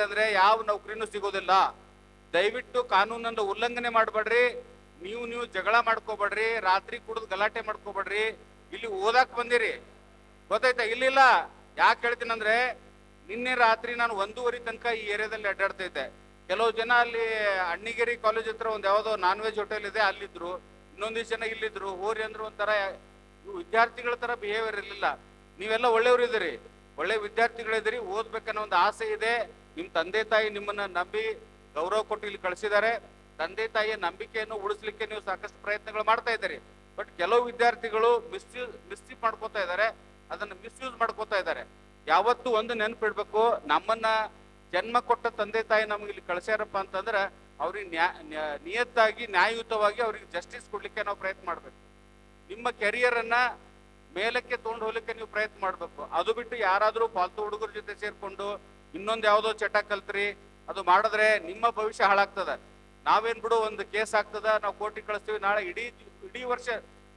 ಅಂದ್ರೆ ಯಾವ ನೌಕರಿನೂ ಸಿಗೋದಿಲ್ಲ. ದಯವಿಟ್ಟು ಕಾನೂನನ್ನು ಉಲ್ಲಂಘನೆ ಮಾಡಬೇಡ್ರಿ. ನೀವು ಜಗಳ ಮಾಡ್ಕೋಬೇಡ್ರಿ, ರಾತ್ರಿ ಕುಡಿದು ಗಲಾಟೆ ಮಾಡ್ಕೋಬೇಡ್ರಿ. ಇಲ್ಲಿ ಓದಾಕ್ ಬಂದಿರಿ, ಗೊತ್ತಾಯ್ತಾ? ಇಲ್ಲಿಲ್ಲ. ಯಾಕೆ ಹೇಳ್ತೀನಂದ್ರೆ, ನಿನ್ನೆ ರಾತ್ರಿ ನಾನು 1:30 ತನಕ ಈ ಏರಿಯಾದಲ್ಲಿ ಅಡ್ಡಾಡ್ತಾ ಇದ್ದೆ. ಕೆಲವು ಜನ ಅಲ್ಲಿ ಅಣ್ಣಿಗೇರಿ ಕಾಲೇಜ್ ಹತ್ರ ಒಂದು ಯಾವುದೋ ನಾನ್-ವೆಜ್ ಹೋಟೆಲ್ ಇದೆ, ಅಲ್ಲಿದ್ರು. ಇನ್ನೊಂದಿಷ್ಟು ಜನ ಇಲ್ಲಿದ್ರು. ಹೋರಿ ಅಂದ್ರೆ ಒಂಥರ ವಿದ್ಯಾರ್ಥಿಗಳ ತರ ಬಿಹೇವಿಯರ್ ಇರಲಿಲ್ಲ. ನೀವೆಲ್ಲ ಒಳ್ಳೆಯವರು ಇದ್ದೀರಿ, ಒಳ್ಳೆ ವಿದ್ಯಾರ್ಥಿಗಳಿದ್ದೀರಿ, ಓದ್ಬೇಕನ್ನೋ ಒಂದು ಆಸೆ ಇದೆ. ನಿಮ್ ತಂದೆ ತಾಯಿ ನಿಮ್ಮನ್ನ ನಂಬಿ ಗೌರವ ಕೊಟ್ಟು ಇಲ್ಲಿ ಕಳಿಸಿದ್ದಾರೆ. ತಂದೆ ತಾಯಿಯ ನಂಬಿಕೆಯನ್ನು ಉಳಿಸ್ಲಿಕ್ಕೆ ನೀವು ಸಾಕಷ್ಟು ಪ್ರಯತ್ನಗಳು ಮಾಡ್ತಾ ಇದ್ದೀರಿ. ಬಟ್ ಕೆಲವು ವಿದ್ಯಾರ್ಥಿಗಳು ಮಿಸ್ಯೂಸ್ ಮಾಡ್ಕೋತಾ ಇದ್ದಾರೆ, ಅದನ್ನ ಮಿಸ್ಯೂಸ್ ಮಾಡ್ಕೋತಾ ಇದ್ದಾರೆ. ಯಾವತ್ತೂ ಒಂದು ನೆನಪಿಡ್ಬೇಕು, ನಮ್ಮನ್ನ ಜನ್ಮ ಕೊಟ್ಟ ತಂದೆ ತಾಯಿ ನಮ್ಗೆ ಇಲ್ಲಿ ಕಳಿಸ್ಯಾರಪ್ಪ ಅಂತಂದ್ರೆ ಅವ್ರಿಗೆ ನಿಯತ್ತಾಗಿ ನ್ಯಾಯಯುತವಾಗಿ ಅವ್ರಿಗೆ ಜಸ್ಟಿಸ್ ಕೊಡ್ಲಿಕ್ಕೆ ನಾವು ಪ್ರಯತ್ನ ಮಾಡ್ಬೇಕು. ನಿಮ್ಮ ಕೆರಿಯರ್ ಅನ್ನ ಮೇಲಕ್ಕೆ ತಗೊಂಡು ಹೋಗ್ಲಿಕ್ಕೆ ನೀವು ಪ್ರಯತ್ನ ಮಾಡ್ಬೇಕು. ಅದು ಬಿಟ್ಟು ಯಾರಾದ್ರೂ ಫಾಲ್ತು ಹುಡುಗರ ಜೊತೆ ಸೇರ್ಕೊಂಡು ಇನ್ನೊಂದು ಯಾವುದೋ ಚಟ ಕಲ್ತ್ರಿ ಅದು ಮಾಡಿದ್ರೆ ನಿಮ್ಮ ಭವಿಷ್ಯ ಹಾಳಾಗ್ತದ. ನಾವೇನ್ ಬಿಡು, ಒಂದು ಕೇಸ್ ಆಗ್ತದ, ನಾವು ಕೋರ್ಟಿಗೆ ಕಳಿಸ್ತೀವಿ, ನಾಳೆ ಇಡೀ ವರ್ಷ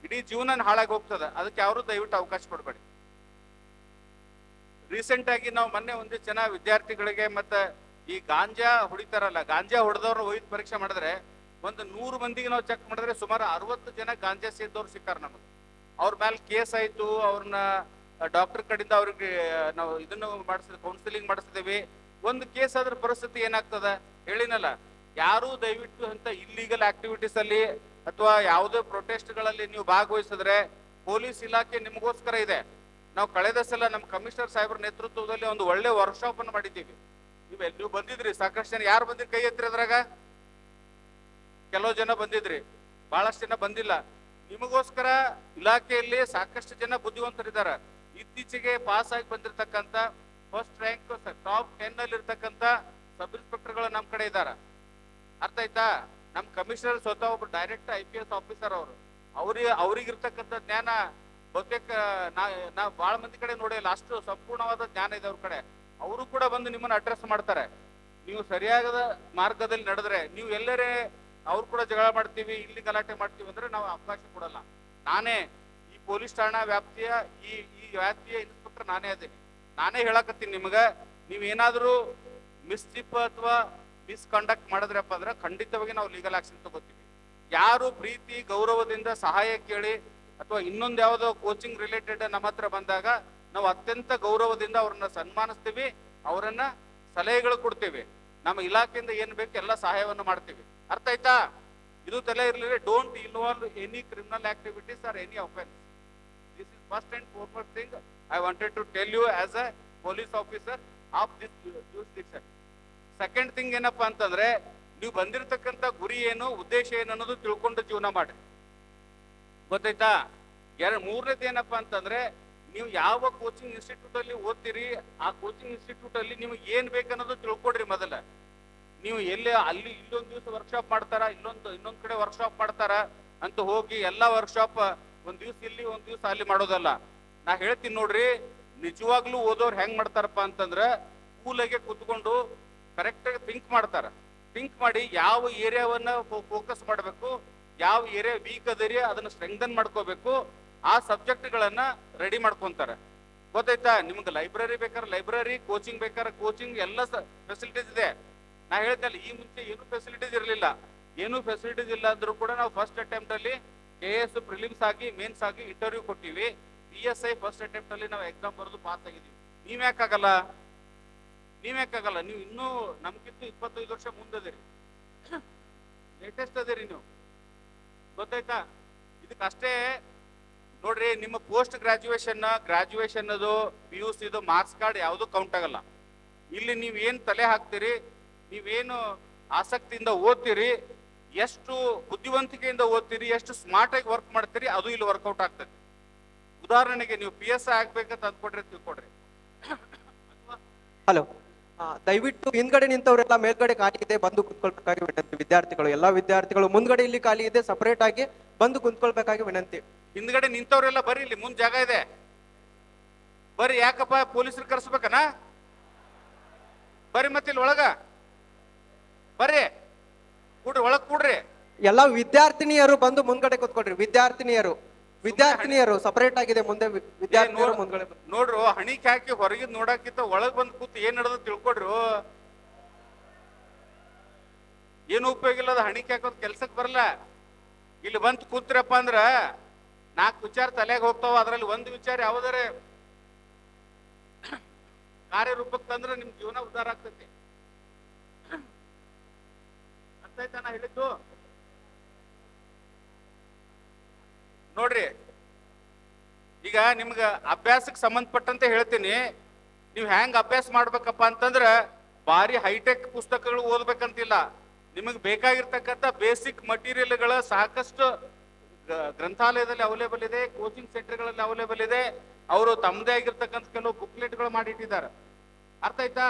ಇಡೀ ಜೀವನ ಹಾಳಾಗಿ ಹೋಗ್ತದ. ಅದಕ್ಕೆ ಯಾರು ದಯವಿಟ್ಟು ಅವಕಾಶ ಕೊಡ್ಬೇಡಿ. ರೀಸೆಂಟ್ ಆಗಿ ನಾವು ಮೊನ್ನೆ ಒಂದಿಷ್ಟು ಜನ ವಿದ್ಯಾರ್ಥಿಗಳಿಗೆ ಮತ್ತೆ ಈ ಗಾಂಜಾ ಹೊಡಿತಾರಲ್ಲ, ಗಾಂಜಾ ಹೊಡೆದವ್ರು ಒಯ್ದು ಪರೀಕ್ಷೆ ಮಾಡಿದ್ರೆ ಒಂದು 100 ಮಂದಿಗೆ ನಾವು ಚೆಕ್ ಮಾಡಿದ್ರೆ ಸುಮಾರು 60 ಜನ ಗಾಂಜಾ ಸೇದವ್ರು ಸಿಕ್ಕಾರ ನಮಗೆ. ಅವ್ರ ಮೇಲೆ ಕೇಸ್ ಆಯ್ತು. ಅವ್ರನ್ನ ಡಾಕ್ಟರ್ ಕಡೆಯಿಂದ ಅವ್ರಿಗೆ ನಾವು ಇದನ್ನು ಕೌನ್ಸಿಲಿಂಗ್ ಮಾಡಿಸಿದೇವಿ. ಒಂದು ಕೇಸ್ ಆದ್ರ ಪರಿಸ್ಥಿತಿ ಏನಾಗ್ತದ ಹೇಳಿನಲ್ಲ. ಯಾರು ದಯವಿಟ್ಟು ಅಂತ ಇಲ್ಲಿಗಲ್ ಆಕ್ಟಿವಿಟೀಸ್ ಅಲ್ಲಿ ಅಥವಾ ಯಾವುದೇ ಪ್ರೊಟೆಸ್ಟ್ಗಳಲ್ಲಿ ನೀವು ಭಾಗವಹಿಸಿದ್ರೆ ಪೊಲೀಸ್ ಇಲಾಖೆ ನಿಮಗೋಸ್ಕರ ಇದೆ. ನಾವು ಕಳೆದ ಸಲ ನಮ್ಮ ಕಮಿಷನರ್ ಸಾಹೇಬ್ರ ನೇತೃತ್ವದಲ್ಲಿ ಒಂದು ಒಳ್ಳೆ ವರ್ಕ್ಶಾಪ್ ಅನ್ನು ಮಾಡಿದ್ದೀವಿ. ನೀವು ಬಂದಿದ್ರಿ, ಸಾಕಷ್ಟು ಜನ. ಯಾರು ಬಂದಿರಿ ಕೈ ಎತ್ತಿರಿ ಅದ್ರಾಗ? ಕೆಲವು ಜನ ಬಂದಿದ್ರಿ, ಬಹಳಷ್ಟು ಜನ ಬಂದಿಲ್ಲ. ನಿಮಗೋಸ್ಕರ ಇಲಾಖೆಯಲ್ಲಿ ಸಾಕಷ್ಟು ಜನ ಬುದ್ಧಿವಂತರಿದ್ದಾರೆ. ಇತ್ತೀಚೆಗೆ ಪಾಸ್ ಆಗಿ ಬಂದಿರತಕ್ಕಂತ ಫಸ್ಟ್ ರ್ಯಾಂಕ್ ಟಾಪ್ 10 ಅಲ್ಲಿ ಇರ್ತಕ್ಕಂಥ ಸಬ್ ಇನ್ಸ್ಪೆಕ್ಟರ್ಗಳು ನಮ್ಮ ಕಡೆ ಇದ್ದಾರ. ಅರ್ಥ ಆಯ್ತಾ? ನಮ್ಮ ಕಮಿಷನರ್ ಸ್ವತಃ ಒಬ್ರು ಡೈರೆಕ್ಟ್ IPS ಆಫೀಸರ್ ಅವರು. ಅವ್ರಿಗಿರ್ತಕ್ಕಂಥ ಜ್ಞಾನ ಬಹುತೇಕ ನಾ ಬಹಳ ಮಂದಿ ಕಡೆ ನೋಡಿಲ್ಲ, ಅಷ್ಟು ಸಂಪೂರ್ಣವಾದ ಜ್ಞಾನ ಇದೆ ಅವ್ರ ಕಡೆ. ಅವರು ಕೂಡ ಬಂದು ನಿಮ್ಮನ್ನ ಅಡ್ರೆಸ್ ಮಾಡ್ತಾರೆ. ನೀವು ಸರಿಯಾದ ಮಾರ್ಗದಲ್ಲಿ ನಡೆದ್ರೆ, ನೀವು ಎಲ್ಲರೇ ಅವ್ರು ಕೂಡ ಜಗಳ ಮಾಡ್ತೀವಿ, ಇಲ್ಲಿ ಗಲಾಟೆ ಮಾಡ್ತೀವಿ ಅಂದ್ರೆ ನಾವು ಅವಕಾಶ ಕೊಡಲ್ಲ. ನಾನೇ ಈ ಪೊಲೀಸ್ ಠಾಣಾ ವ್ಯಾಪ್ತಿಯ ಈ ವ್ಯಾಪ್ತಿಯ ಇನ್ಸ್ಪೆಕ್ಟರ್ ನಾನೇ ಅದೇನಿ. ನಾನೇ ಹೇಳಕತ್ತೀನಿ ನಿಮ್ಗ, ನೀವೇನಾದ್ರೂ ಮಿಸ್ಚಿಪ್ ಅಥವಾ ಮಿಸ್ಕಂಡಕ್ಟ್ ಮಾಡಿದ್ರಪ್ಪ ಅಂದ್ರೆ ಖಂಡಿತವಾಗಿ ನಾವು ಲೀಗಲ್ ಆಕ್ಷನ್ ತಗೋತೀವಿ. ಯಾರು ಪ್ರೀತಿ ಗೌರವದಿಂದ ಸಹಾಯ ಕೇಳಿ ಅಥವಾ ಇನ್ನೊಂದು ಯಾವುದೋ ಕೋಚಿಂಗ್ ರಿಲೇಟೆಡ್ ನಮ್ಮ ಹತ್ರ ಬಂದಾಗ ನಾವು ಅತ್ಯಂತ ಗೌರವದಿಂದ ಅವ್ರನ್ನ ಸನ್ಮಾನಿಸ್ತೀವಿ, ಅವರನ್ನ ಸಲಹೆಗಳು ಕೊಡ್ತೀವಿ. ನಮ್ಮ ಇಲಾಖೆಯಿಂದ ಏನ್ ಬೇಕು ಎಲ್ಲ ಸಹಾಯವನ್ನು ಮಾಡ್ತೀವಿ. ಅರ್ಥ ಆಯ್ತಾ? ಇದು ತಲೆ ಇರಲಿ. Don't involve any criminal activities or any offence. This is first and foremost thing I wanted to tell you as a police officer of this jurisdiction. Second thing ಏನಪ್ಪಾ ಅಂತಂದ್ರೆ, ನೀವು ಬಂದಿರತಕ್ಕಂತ ಗುರಿ ಏನು, ಉದ್ದೇಶ ಏನು ಅನ್ನೋದು ತಿಳ್ಕೊಂಡು ಜೀವನ ಮಾಡಿ. ಗೊತ್ತಾಯ್ತಾ? ಮೂರನೇದು ಏನಪ್ಪಾ ಅಂತಂದ್ರೆ, ನೀವು ಯಾವ ಕೋಚಿಂಗ್ ಇನ್ಸ್ಟಿಟ್ಯೂಟ್ ಅಲ್ಲಿ ಓದ್ತೀರಿ, ಆ ಕೋಚಿಂಗ್ ಇನ್ಸ್ಟಿಟ್ಯೂಟ್ ಅಲ್ಲಿ ನಿಮ್ಗೆ ಏನ್ ಬೇಕನ್ನೋದು ತಿಳ್ಕೊಡ್ರಿ ಮೊದಲ. ನೀವು ಅಲ್ಲಿ ಇಲ್ಲೊಂದು ದಿವಸ ವರ್ಕ್ಶಾಪ್ ಮಾಡ್ತಾರ, ಇನ್ನೊಂದ್ ಕಡೆ ವರ್ಕ್ಶಾಪ್ ಮಾಡ್ತಾರ ಅಂತ ಹೋಗಿ ಎಲ್ಲಾ ವರ್ಕ್ಶಾಪ್ ಒಂದ್ ದಿವ್ಸ ಇಲ್ಲಿ ಒಂದ್ ದಿವ್ಸ ಅಲ್ಲಿ ಮಾಡೋದಲ್ಲ. ನಾ ಹೇಳ್ತೀನಿ ನೋಡ್ರಿ, ನಿಜವಾಗ್ಲೂ ಓದೋರು ಹೆಂಗ್ ಮಾಡ್ತಾರಪ್ಪ ಅಂತಂದ್ರ ಕೂಲಾಗೆ ಕೂತ್ಕೊಂಡು ಕರೆಕ್ಟ್ ಆಗಿ ಥಿಂಕ್ ಮಾಡ್ತಾರ. ಥಿಂಕ್ ಮಾಡಿ ಯಾವ ಏರಿಯಾವನ್ನ ಫೋಕಸ್ ಮಾಡಬೇಕು, ಯಾವ ಏರಿಯಾ ವೀಕ್ ಅದರಿ ಅದನ್ನ ಸ್ಟ್ರೆಂಗ್ದನ್ ಮಾಡ್ಕೋಬೇಕು, ಆ ಸಬ್ಜೆಕ್ಟ್ಗಳನ್ನ ರೆಡಿ ಮಾಡ್ಕೊಂತಾರೆ. ಗೊತ್ತಾಯ್ತಾ? ನಿಮ್ಗೆ ಲೈಬ್ರರಿ ಬೇಕಾದ್ರೆ ಲೈಬ್ರರಿ, ಕೋಚಿಂಗ್ ಬೇಕಾದ್ರೆ ಕೋಚಿಂಗ್, ಎಲ್ಲ ಫೆಸಿಲಿಟೀಸ್ ಇದೆ. ನಾ ಹೇಳ್ತಲ್ಲ, ಈ ಮುಂಚೆ ಏನು ಫೆಸಿಲಿಟೀಸ್ ಇರಲಿಲ್ಲ. ಏನು ಫೆಸಿಲಿಟೀಸ್ ಇಲ್ಲ ಅಂದ್ರೂ ಕೂಡ ನಾವು ಫಸ್ಟ್ ಅಟೆಂಪ್ಟ್ ಅಲ್ಲಿ KS ಪ್ರಿಲಿಮ್ಸ್ ಆಗಿ ಮೇನ್ಸ್ ಆಗಿ ಇಂಟರ್ವ್ಯೂ ಕೊಟ್ಟಿವಿ. PSI ಫಸ್ಟ್ ಅಟೆಂಪ್ಟ್ ಅಲ್ಲಿ ನಾವು ಎಕ್ಸಾಮ್ ಬರೆದು ಪಾಸ್ ಆಗಿದ್ದೀವಿ. ನೀವ್ಯಾಕಾಗಲ್ಲ? ನೀವು ಇನ್ನೂ ನಮ್ಗಿಂತ 25 ವರ್ಷ ಮುಂದದಿರಿ, ಲೇಟೆಸ್ಟ್ ಅದಿರಿ ನೀವು. ಗೊತ್ತಾಯ್ತಾ? ಇದಕ್ಕಷ್ಟೇ ನೋಡ್ರಿ, ನಿಮ್ಮ ಪೋಸ್ಟ್ ಗ್ರಾಜುಯೇಷನ್ ಅದು PUC ಇದು ಮಾರ್ಕ್ಸ್ ಕಾರ್ಡ್ ಯಾವುದು ಕೌಂಟ್ ಆಗಲ್ಲ. ಇಲ್ಲಿ ನೀವೇನ್ ತಲೆ ಹಾಕ್ತೀರಿ, ನೀವೇನು ಆಸಕ್ತಿಯಿಂದ ಓದ್ತೀರಿ, ಎಷ್ಟು ಬುದ್ಧಿವಂತಿಕೆಯಿಂದ ಓದ್ತೀರಿ, ಎಷ್ಟು ಸ್ಮಾರ್ಟ್ ಆಗಿ ವರ್ಕ್ ಮಾಡ್ತೀರಿ, ಅದು ಇಲ್ಲಿ ವರ್ಕೌಟ್ ಆಗ್ತದೆ. ಉದಾಹರಣೆಗೆ ನೀವು PSI ಆಗ್ಬೇಕಂತ ಅಂದ್ಕೊಡ್ರಿ, ತಿಳ್ಕೊಡ್ರಿ. ಹಲೋ, ದಯವಿಟ್ಟು ಹಿಂದ್ಗಡೆ ನಿಂತವರೆಲ್ಲ ಮೇಲ್ಗಡೆ ಖಾಲಿ ಇದೆ, ಬಂದು ಕುತ್ಕೊಳ್ಬೇಕಾಗಿ ವಿನಂತಿ. ವಿದ್ಯಾರ್ಥಿಗಳು, ಎಲ್ಲಾ ವಿದ್ಯಾರ್ಥಿಗಳು ಮುಂದ್ಗಡೆ ಇಲ್ಲಿ ಖಾಲಿ ಇದೆ, ಸಪರೇಟ್ ಆಗಿ ಬಂದು ಕುಂತ್ಕೊಳ್ಬೇಕಾಗಿ ವಿನಂತಿ. ಹಿಂದ್ಗಡೆ ನಿಂತವ್ರೆಲ್ಲ ಬರ್ರಿ, ಇಲ್ಲಿ ಮುಂದ್ ಜಾಗ ಇದೆ, ಬರ್ರಿ. ಯಾಕಪ್ಪ ಪೊಲೀಸರು ಕರ್ಸ್ಬೇಕನ? ಬರ್ರಿ, ಮತ್ತೆ ಇಲ್ಲಿ ಒಳಗ ಬರ್ರಿ, ಕೂಡ್ರಿ, ಒಳಗ್ ಕೂಡ್ರಿ. ಎಲ್ಲಾ ವಿದ್ಯಾರ್ಥಿನಿಯರು ಬಂದು ಮುಂದ್ಗಡೆ ಕುತ್ಕೊಳ್ರಿ. ವಿದ್ಯಾರ್ಥಿನಿಯರು ಸಪರೇಟ್ ಆಗಿದೆ, ಮುಂದೆ ವಿದ್ಯಾರ್ಥಿನಿಯರು ಮುಂದ್ಗಡೆ ನೋಡ್ರು. ಹಣಿಕೆ ಹಾಕಿ ಹೊರಗಿದ್ ನೋಡಕ್ಕಿಂತ ಒಳಗ್ ಬಂದ್ ಕೂತ್ ಏನ್ ನಡೆದ ತಿಳ್ಕೊಡ್ರು. ಏನು ಉಪಯೋಗ ಇಲ್ಲ, ಅದು ಹಣಿಕೆ ಹಾಕೋದ್ ಕೆಲ್ಸಕ್ ಬರಲ್ಲ. ಇಲ್ಲಿ ಬಂದ್ ಕೂತ್ರಪ್ಪ ಅಂದ್ರ 4 ವಿಚಾರ ತಲೆಗೆ ಹೋಗ್ತಾವ. ಅದ್ರಲ್ಲಿ ಒಂದು ವಿಚಾರ ಯಾವ್ದಾರೆ ಕಾರ್ಯರೂಪಕ್ಕೆ ತಂದ್ರೆ ನಿಮ್ ಜೀವನ ಉದ್ಧಾರ ಆಗ್ತೈತಿ. ಅರ್ಥ ಆಯ್ತಾ ನಾ ಹೇಳಿದ್ದು? ನೋಡ್ರಿ, ಈಗ ನಿಮ್ಗ ಅಭ್ಯಾಸಕ್ಕೆ ಸಂಬಂಧಪಟ್ಟಂತೆ ಹೇಳ್ತೀನಿ. ನೀವು ಹೆಂಗ್ ಅಭ್ಯಾಸ ಮಾಡ್ಬೇಕಪ್ಪ ಅಂತಂದ್ರ ಭಾರಿ ಹೈಟೆಕ್ ಪುಸ್ತಕಗಳು ಓದ್ಬೇಕಂತಿಲ್ಲ. ನಿಮಗೆ ಬೇಕಾಗಿರ್ತಕ್ಕಂಥ ಬೇಸಿಕ್ ಮಟೀರಿಯಲ್ಗಳ ಸಾಕಷ್ಟು ಗ್ರಂಥಾಲಯದಲ್ಲಿ ಅವೈಲೇಬಲ್ ಇದೆ, ಕೋಚಿಂಗ್ ಸೆಂಟರ್ಗಳಲ್ಲಿ ಅವೈಲೇಬಲ್ ಇದೆ. ಅವರು ತಮ್ಮದೇ ಆಗಿರ್ತಕ್ಕಂಥ ಕೆಲವು ಬುಕ್ಲೆಟ್ಗಳು ಮಾಡಿಟ್ಟಿದ್ದಾರೆ. ಅರ್ಥ ಆಯ್ತಾ?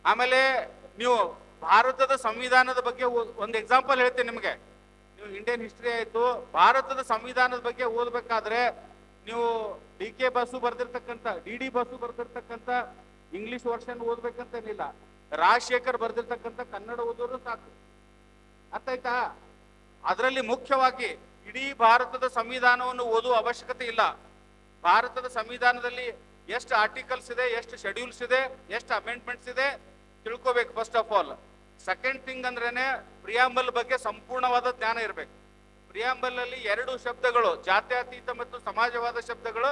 ಆಮೇಲೆ ನೀವು ಭಾರತದ ಸಂವಿಧಾನದ ಬಗ್ಗೆ ಒಂದು ಎಕ್ಸಾಂಪಲ್ ಹೇಳ್ತೀನಿ ನಿಮಗೆ. ನೀವು ಇಂಡಿಯನ್ ಹಿಸ್ಟ್ರಿ ಆಯ್ತು, ಭಾರತದ ಸಂವಿಧಾನದ ಬಗ್ಗೆ ಓದ್ಬೇಕಾದ್ರೆ ನೀವು DK ಬಸು ಬರ್ದಿರ್ತಕ್ಕಂಥ, DD ಬಸು ಬರ್ದಿರ್ತಕ್ಕಂಥ ಇಂಗ್ಲಿಷ್ ವರ್ಷನ್ ಓದ್ಬೇಕಂತೇನಿಲ್ಲ. ರಾಜಶೇಖರ್ ಬರ್ದಿರ್ತಕ್ಕಂಥ ಕನ್ನಡ ಓದೋರು ಸಾಕು. ಅರ್ಥ ಆಯ್ತಾ? ಅದರಲ್ಲಿ ಮುಖ್ಯವಾಗಿ ಇಡೀ ಭಾರತದ ಸಂವಿಧಾನವನ್ನು ಓದುವ ಅವಶ್ಯಕತೆ ಇಲ್ಲ. ಭಾರತದ ಸಂವಿಧಾನದಲ್ಲಿ ಎಷ್ಟು ಆರ್ಟಿಕಲ್ಸ್ ಇದೆ, ಎಷ್ಟು ಶೆಡ್ಯೂಲ್ಸ್ ಇದೆ, ಎಷ್ಟು ಅಮೆಂಡ್ಮೆಂಟ್ಸ್ ಇದೆ ತಿಳ್ಕೋಬೇಕು first of all. Second thing ಅಂದ್ರೇನೆ ಪ್ರಿಯಾಂಬಲ್ ಬಗ್ಗೆ ಸಂಪೂರ್ಣವಾದ ಜ್ಞಾನ ಇರಬೇಕು. ಪ್ರಿಯಾಂಬಲ್ ಅಲ್ಲಿ 2 ಶಬ್ದಗಳು, ಜಾತ್ಯತೀತ ಮತ್ತು ಸಮಾಜವಾದ ಶಬ್ದಗಳು,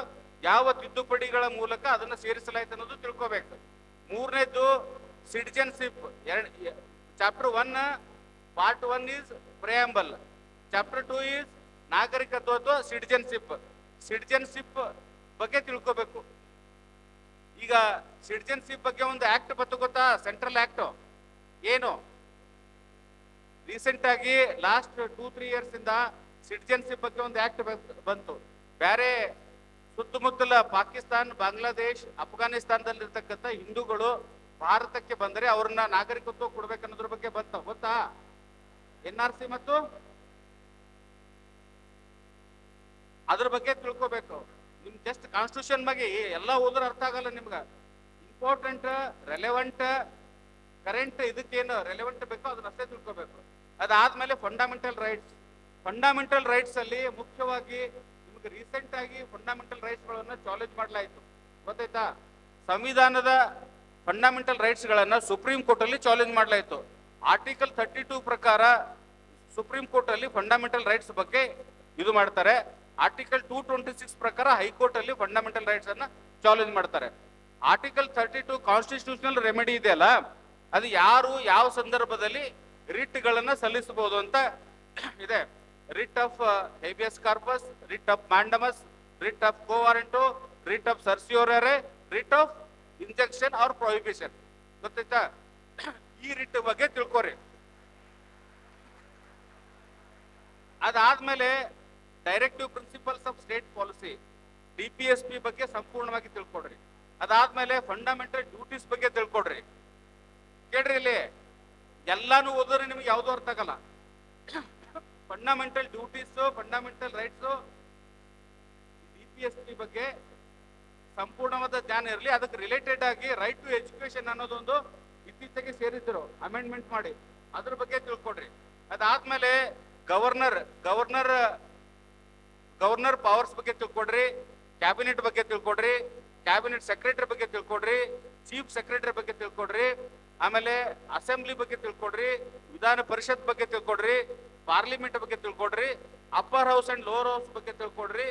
ಯಾವ ತಿದ್ದುಪಡಿಗಳ ಮೂಲಕ ಅದನ್ನ ಸೇರಿಸಲಾಯ್ತು ಅನ್ನೋದು ತಿಳ್ಕೋಬೇಕು. ಮೂರನೇದು citizenship. Chapter 1 part 1 is preamble, chapter 2 is ನಾಗರಿಕತ್ವ ಅಥವಾ ಸಿಟಿಜನ್ಶಿಪ್ ಬಗ್ಗೆ ತಿಳ್ಕೋಬೇಕು. ಈಗ ಸಿಟಿಜನ್ಶಿಪ್ ಬಗ್ಗೆ ಒಂದು ಆಕ್ಟ್ ಬಂತು ಗೊತ್ತಾ, ಸೆಂಟ್ರಲ್ ಆಕ್ಟ್. ಏನು ರೀಸೆಂಟ್ ಆಗಿ ಲಾಸ್ಟ್ 2-3 ಇಯರ್ಸ್ ಇಂದ ಸಿಟಿಜನ್ಶಿಪ್ ಬಗ್ಗೆ ಒಂದು ಆಕ್ಟ್ ಬಂತು. ಬೇರೆ ಸುತ್ತಮುತ್ತಲ ಪಾಕಿಸ್ತಾನ್, ಬಾಂಗ್ಲಾದೇಶ್, ಅಫ್ಘಾನಿಸ್ತಾನದಲ್ಲಿರ್ತಕ್ಕಂಥ ಹಿಂದೂಗಳು ಭಾರತಕ್ಕೆ ಬಂದರೆ ಅವ್ರನ್ನ ನಾಗರಿಕತ್ವ ಕೊಡ್ಬೇಕನ್ನೋದ್ರ ಬಗ್ಗೆ ಬಂತ ಗೊತ್ತಾ? NRC ಮತ್ತು ಅದ್ರ ಬಗ್ಗೆ ತಿಳ್ಕೊಬೇಕು. ನಿಮ್ ಜಸ್ಟ್ ಕಾನ್ಸ್ಟಿಟ್ಯೂಷನ್ ಬಗ್ಗೆ ಎಲ್ಲ ಓದ್ರೆ ಅರ್ಥ ಆಗಲ್ಲ ನಿಮ್ಗ. ಇಂಪಾರ್ಟೆಂಟ್, ರೆಲೆವೆಂಟ್, ಕರೆಂಟ್ ಇದಕ್ಕೇನು ರೆಲೆವೆಂಟ್ ಬೇಕೋ ಅದನ್ನಷ್ಟೇ ತಿಳ್ಕೊಬೇಕು. ಅದಾದ್ಮೇಲೆ ಫಂಡಮೆಂಟಲ್ ರೈಟ್ಸ್ ಅಲ್ಲಿ ಮುಖ್ಯವಾಗಿ ನಿಮ್ಗೆ ರೀಸೆಂಟ್ ಆಗಿ ಫಂಡಮೆಂಟಲ್ ರೈಟ್ಸ್ ಗಳನ್ನ ಚಾಲೆಂಜ್ ಮಾಡಲಾಯಿತು, ಗೊತ್ತಾಯ್ತಾ? ಸಂವಿಧಾನದ ಫಂಡಮೆಂಟಲ್ ರೈಟ್ಸ್ ಗಳನ್ನ ಸುಪ್ರೀಂ ಕೋರ್ಟ್ ಅಲ್ಲಿ ಚಾಲೆಂಜ್ ಮಾಡಲಾಯಿತು. ಆರ್ಟಿಕಲ್ 32 ಪ್ರಕಾರ ಸುಪ್ರೀಂ ಕೋರ್ಟ್ ಅಲ್ಲಿ ಫಂಡಮೆಂಟಲ್ ರೈಟ್ಸ್ ಬಗ್ಗೆ ಇದು ಮಾಡ್ತಾರೆ. ಆರ್ಟಿಕಲ್ 226 ಪ್ರಕಾರ ಹೈಕೋರ್ಟ್ ಅಲ್ಲಿ ಫಂಡಮೆಂಟಲ್ ರೈಟ್ಸ್ ಅನ್ನ ಚಾಲೆಂಜ್ ಮಾಡ್ತಾರೆ. ಆರ್ಟಿಕಲ್ 32 ಕಾನ್ಸ್ಟಿಟ್ಯೂಷನಲ್ ರೆಮಿಡಿ ಇದೆಯಲ್ಲ, ಅದು ಯಾರು ಯಾವ ಸಂದರ್ಭದಲ್ಲಿ ರಿಟ್ ಗಳನ್ನ ಸಲ್ಲಿಸಬಹುದು ಅಂತ ಇದೆ. Writ of habeas corpus, writ of mandamus, writ of quo warranto, writ of certiorari, writ of injection or prohibition. ಗೊತ್ತಾಯ್ತಾ? ಈ ರಿಟ್ ಬಗ್ಗೆ ತಿಳ್ಕೊರಿ. ಅದಾದ್ಮೇಲೆ directive principles of state policy DPSP ಬಗ್ಗೆ ಸಂಪೂರ್ಣವಾಗಿ ತಿಳ್ಕೊಡ್ರಿ. ಅದಾದ್ಮೇಲೆ ಫಂಡಮೆಂಟಲ್ ಡ್ಯೂಟೀಸ್ ಬಗ್ಗೆ ತಿಳ್ಕೊಡ್ರಿ. ಕೇಳ್ರಿ, ಇಲ್ಲಿ ಎಲ್ಲಾನು ಓದಿದ್ರೆ ನಿಮ್ಗೆ ಯಾವ್ದು ಅರ್ಥ ಆಗಲ್ಲ. Fundamental duties, fundamental rights, DPSP ಬಗ್ಗೆ ಸಂಪೂರ್ಣವಾದ ಜ್ಞಾನ ಇರಲಿ. ಅದಕ್ಕೆ ರಿಲೇಟೆಡ್ ಆಗಿ ರೈಟ್ ಟು ಎಜುಕೇಶನ್ ಅನ್ನೋದೊಂದು ಇತ್ತೀಚೆಗೆ ಸೇರಿದ್ರು, ಅಮೆಂಡ್ಮೆಂಟ್ ಮಾಡಿ, ಅದ್ರ ಬಗ್ಗೆ ತಿಳ್ಕೊಡ್ರಿ. ಅದಾದ್ಮೇಲೆ ಗವರ್ನರ್ ಪವರ್ಸ್ ಬಗ್ಗೆ ತಿಳ್ಕೊಡ್ರಿ, ಕ್ಯಾಬಿನೆಟ್ ಬಗ್ಗೆ ತಿಳ್ಕೊಡ್ರಿ, ಕ್ಯಾಬಿನೆಟ್ ಸೆಕ್ರೆಟರಿ ಬಗ್ಗೆ ತಿಳ್ಕೊಡ್ರಿ, ಚೀಫ್ ಸೆಕ್ರೆಟರಿ ಬಗ್ಗೆ ತಿಳ್ಕೊಡ್ರಿ, ಆಮೇಲೆ ಅಸೆಂಬ್ಲಿ ಬಗ್ಗೆ ತಿಳ್ಕೊಡ್ರಿ, ವಿಧಾನ ಪರಿಷತ್ ಬಗ್ಗೆ ತಿಳ್ಕೊಡ್ರಿ, ಪಾರ್ಲಿಮೆಂಟ್ ಬಗ್ಗೆ ತಿಳ್ಕೊಡ್ರಿ, upper house and lower house ಬಗ್ಗೆ ತಿಳ್ಕೊಡ್ರಿ,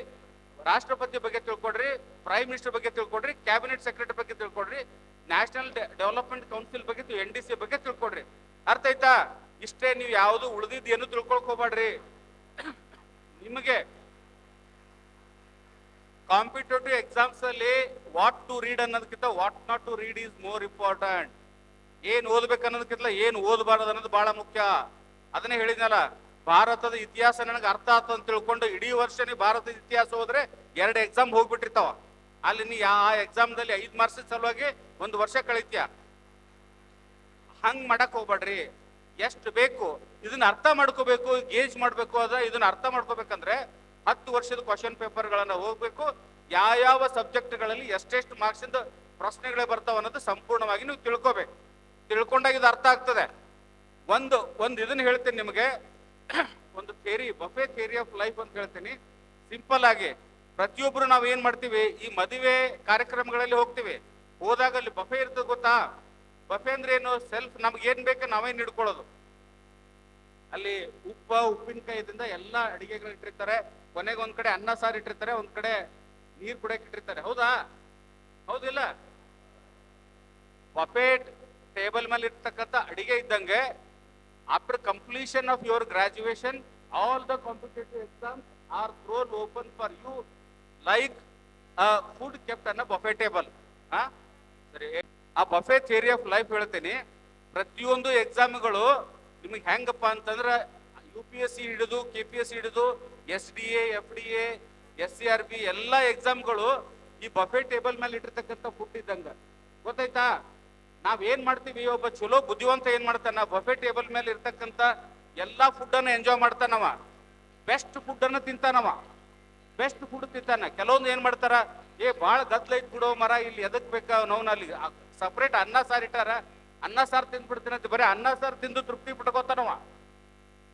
ರಾಷ್ಟ್ರಪತಿ ಬಗ್ಗೆ ತಿಳ್ಕೊಡ್ರಿ, ಪ್ರೈಮ್ ಮಿನಿಸ್ಟರ್ ಬಗ್ಗೆ ತಿಳ್ಕೊಡ್ರಿ, ಕ್ಯಾಬಿನೆಟ್ ಸೆಕ್ರೆಟರಿ ಬಗ್ಗೆ ತಿಳ್ಕೊಡ್ರಿ, ನ್ಯಾಷನಲ್ ಡೆವಲಪ್ಮೆಂಟ್ ಕೌನ್ಸಿಲ್ ಬಗ್ಗೆ NDC ಬಗ್ಗೆ ತಿಳ್ಕೊಡ್ರಿ. ಅರ್ಥ ಆಯ್ತಾ? ಇಷ್ಟೇ, ನೀವು ಯಾವುದು ಉಳಿದಿದ್ದು ಏನು ತಿಳ್ಕೊಳಕ್ ಹೋಗ್ಬೇಡ್ರಿ. ನಿಮಗೆ ಕಾಂಪಿಟೇಟಿವ್ ಎಕ್ಸಾಮ್ಸ್ ಅಲ್ಲಿ ವಾಟ್ ಟು ರೀಡ್ ಅನ್ನೋದಕ್ಕಿಂತ what not to read is more important. ಏನ್ ಓದ್ಬೇಕು ಅನ್ನೋದಕ್ಕಿಂತ ಏನ್ ಓದಬಾರದು ಅನ್ನೋದು ಬಹಳ ಮುಖ್ಯ. ಅದನ್ನೇ ಹೇಳಿದ್ನಲ್ಲ, ಭಾರತದ ಇತಿಹಾಸ ನನಗೆ ಅರ್ಥ ಆತ ಅಂತ ತಿಳ್ಕೊಂಡು ಇಡೀ ವರ್ಷ ನೀವು ಭಾರತದ ಇತಿಹಾಸ ಹೋದ್ರೆ 2 ಎಕ್ಸಾಮ್ ಹೋಗ್ಬಿಟ್ಟಿರ್ತಾವ. ಅಲ್ಲಿ ನೀ ಆ ಎಕ್ಸಾಮ್ದಲ್ಲಿ 5 ಮಾರ್ಕ್ಸ್ ಸಲುವಾಗಿ 1 ವರ್ಷ ಕಳೀತೀಯ. ಹಂಗ್ ಮಾಡಕ್ ಹೋಗ್ಬೇಡ್ರಿ. ಎಷ್ಟು ಬೇಕು ಇದನ್ನ ಅರ್ಥ ಮಾಡ್ಕೋಬೇಕು, ಗೇಜ್ ಮಾಡ್ಬೇಕು. ಇದನ್ನ ಅರ್ಥ ಮಾಡ್ಕೋಬೇಕಂದ್ರೆ 10 ವರ್ಷದ ಕ್ವಶನ್ ಪೇಪರ್ ಗಳನ್ನ ಹೋಗ್ಬೇಕು. ಯಾವ ಸಬ್ಜೆಕ್ಟ್ಗಳಲ್ಲಿ ಎಷ್ಟೆಷ್ಟು ಮಾರ್ಕ್ಸ್ ಇಂದ ಪ್ರಶ್ನೆಗಳೇ ಬರ್ತಾವ ಅನ್ನೋದು ಸಂಪೂರ್ಣವಾಗಿ ನೀವು ತಿಳ್ಕೊಬೇಕು. ತಿಳ್ಕೊಂಡಾಗ ಇದು ಅರ್ಥ ಆಗ್ತದೆ. ಒಂದು ಇದನ್ನ ಹೇಳ್ತೀನಿ ನಿಮಗೆ, ಒಂದು theory, buffet theory of life ಅಂತ ಹೇಳ್ತೀನಿ. ಸಿಂಪಲ್ ಆಗಿ ಪ್ರತಿಯೊಬ್ರು ನಾವು ಏನ್ ಮಾಡ್ತೀವಿ, ಈ ಮದುವೆ ಕಾರ್ಯಕ್ರಮಗಳಲ್ಲಿ ಹೋಗ್ತೀವಿ, ಹೋದಾಗ ಅಲ್ಲಿ ಬಫೆ ಇರ್ತದೆ, ಗೊತ್ತಾ? ಬಫೆ ಅಂದ್ರೆ ಏನು? ಸೆಲ್ಫ್ ನಮ್ಗೆ ಏನ್ ಬೇಕು ನಾವೇನ್ ಹಿಡ್ಕೊಳ್ಳೋದು. ಅಲ್ಲಿ ಉಪ್ಪಿನಕಾಯಿದಿಂದ ಎಲ್ಲಾ ಅಡಿಗೆಗಳು ಇಟ್ಟಿರ್ತಾರೆ. ಕೊನೆಗೆ ಒಂದ್ ಕಡೆ ಅನ್ನ ಸಾರು ಇಟ್ಟಿರ್ತಾರೆ, ಒಂದ್ ಕಡೆ ನೀರ್ ಕುಡಿಯಕ್ ಇಟ್ಟಿರ್ತಾರೆ. ಹೌದಾ? ಹೌದಿಲ್ಲ? ಬಫೆ ಟೇಬಲ್ ಮೇಲೆ ಇರ್ತಕ್ಕಂಥ ಅಡಿಗೆ ಇದ್ದಂಗೆ after completion of your graduation all the competitive exams are thrown open for you like food kept ಅನ್ನ ಬಫೆ ಟೇಬಲ್. ಸರಿ, ಆ ಬಫೆ ಥಿಯರಿ ಆಫ್ ಲೈಫ್ ಹೇಳ್ತೀನಿ. ಪ್ರತಿಯೊಂದು ಎಕ್ಸಾಮ್ಗಳು ನಿಮಗೆ ಹೆಂಗಪ್ಪ ಅಂತಂದ್ರೆ UPSC ಹಿಡಿದು KPSC ಹಿಡಿದು SDA, FDA, SCRB ಎಲ್ಲ ಎಕ್ಸಾಮ್ಗಳು ಈ ಬಫೆ ಟೇಬಲ್ ಮೇಲೆ ಇಟ್ಟಿರ್ತಕ್ಕಂಥ ಫುಡ್ ಇದ್ದಂಗ. ಗೊತ್ತಾಯ್ತಾ? ನಾವ್ ಏನ್ ಮಾಡ್ತೀವಿ, ಒಬ್ಬ ಚಲೋ ಬುದ್ಧಿವಂತ ಏನ್ ಮಾಡ್ತಾನ, ಬಫೆ ಟೇಬಲ್ ಮೇಲೆ ಇರ್ತಕ್ಕಂಥ ಎಲ್ಲಾ ಫುಡ್ ಅನ್ನ ಎಂಜಾಯ್ ಮಾಡ್ತಾನವ. ಬೆಸ್ಟ್ ಫುಡ್ ಅನ್ನ ತಿಂತಾನವ, ಬೆಸ್ಟ್ ಫುಡ್ ತಿಂತಾನ. ಕೆಲವೊಂದು ಏನ್ ಮಾಡ್ತಾರ, ಬಾಳ ಗದ್ಲೈತ್ ಬಿಡೋ ಮರ, ಇಲ್ಲಿ ಎದಕ್ ಬೇಕಾ ನೋವು, ಅಲ್ಲಿ ಸಪ್ರೇಟ್ ಅನ್ನ ಸಾರು ಇಟ್ಟಾರ, ಅನ್ನ ಸಾರು ತಿಂದ್ಬಿಡ್ತೀನಿ ಅಂತ ಬರೀ ಅನ್ನ ಸಾರು ತಿಂದು ತೃಪ್ತಿ ಬಿಟ್ಕೋತಾನವ.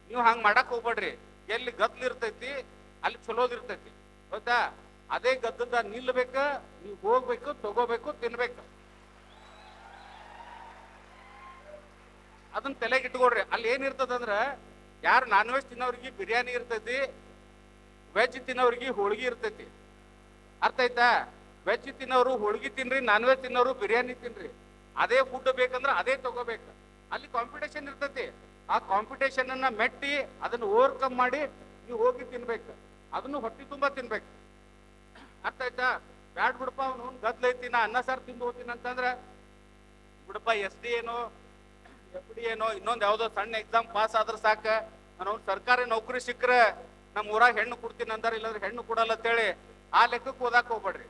ನೀವು ಹಂಗ್ ಮಾಡಕ್ ಹೋಗ್ಬೇಡ್ರಿ. ಎಲ್ಲಿ ಗದ್ಲ ಇರ್ತೈತಿ ಅಲ್ಲಿ ಚಲೋದಿರ್ತೈತಿ, ಗೊತ್ತಾ? ಅದೇ ಗದ್ದದ ನಿಲ್ಬೇಕ, ನೀವು ಹೋಗ್ಬೇಕು, ತಗೋಬೇಕು, ತಿನ್ಬೇಕು. ಅದನ್ನ ತಲೆಗೆ ಇಟ್ಕೊಡ್ರಿ. ಅಲ್ಲಿ ಏನಿರ್ತದಂದ್ರ, ಯಾರು ನಾನ್ ವೆಜ್ ತಿನ್ನೋರಿಗೆ ಬಿರಿಯಾನಿ ಇರ್ತೈತಿ, ವೆಜ್ ತಿನ್ನೋರಿಗೆ ಹೋಳಿಗೆ ಇರ್ತೈತಿ. ಅರ್ಥ ಆಯ್ತಾ? ವೆಜ್ ತಿನ್ನೋರು ಹೋಳಿಗೆ ತಿನ್ರಿ, ನಾನ್ ವೆಜ್ ತಿನ್ನೋರು ಬಿರಿಯಾನಿ ತಿನ್ರಿ. ಅದೇ ಫುಡ್ ಬೇಕಂದ್ರೆ ಅದೇ ತಗೋಬೇಕು. ಅಲ್ಲಿ ಕಾಂಪಿಟೇಷನ್ ಇರ್ತೈತಿ. ಆ ಕಾಂಪಿಟೇಷನ್ ಅನ್ನ ಮೆಟ್ಟಿ ಅದನ್ನ ಓವರ್ಕಮ್ ಮಾಡಿ ನೀವು ಹೋಗಿ ತಿನ್ಬೇಕು. ಅದನ್ನು ಹೊಟ್ಟೆ ತುಂಬಾ ತಿನ್ಬೇಕು. ಅರ್ಥ ಆಯ್ತಾ? ಬ್ಯಾಡ್ ಬಿಡಪ್ಪ, ಅವನು ಗದ್ಲೈತಿ, ನಾ ಅನ್ನ ಸಾರು ತಿಂದು ಹೋಗ್ತೀನಿ ಅಂತಂದ್ರೆ ಬಿಡಪ್ಪ, SD ಏನೋ FD ಏನೋ ಇನ್ನೊಂದು ಯಾವ್ದೋ ಸಣ್ಣ ಎಕ್ಸಾಮ್ ಪಾಸ್ ಆದ್ರೆ ಸಾಕ, ನಾನು ಸರ್ಕಾರಿ ನೌಕರಿ ಸಿಕ್ಕರೆ ನಮ್ಮ ಊರಾಗ ಹೆಣ್ಣು ಕೊಡ್ತೀನಿ ಅಂದಾರ, ಇಲ್ಲಾಂದ್ರೆ ಹೆಣ್ಣು ಕೊಡಲ್ಲ ಅಂತೇಳಿ ಆ ಲೆಕ್ಕಕ್ಕೆ ಓದಾಕ್ ಹೋಗ್ಬೇಡ್ರಿ.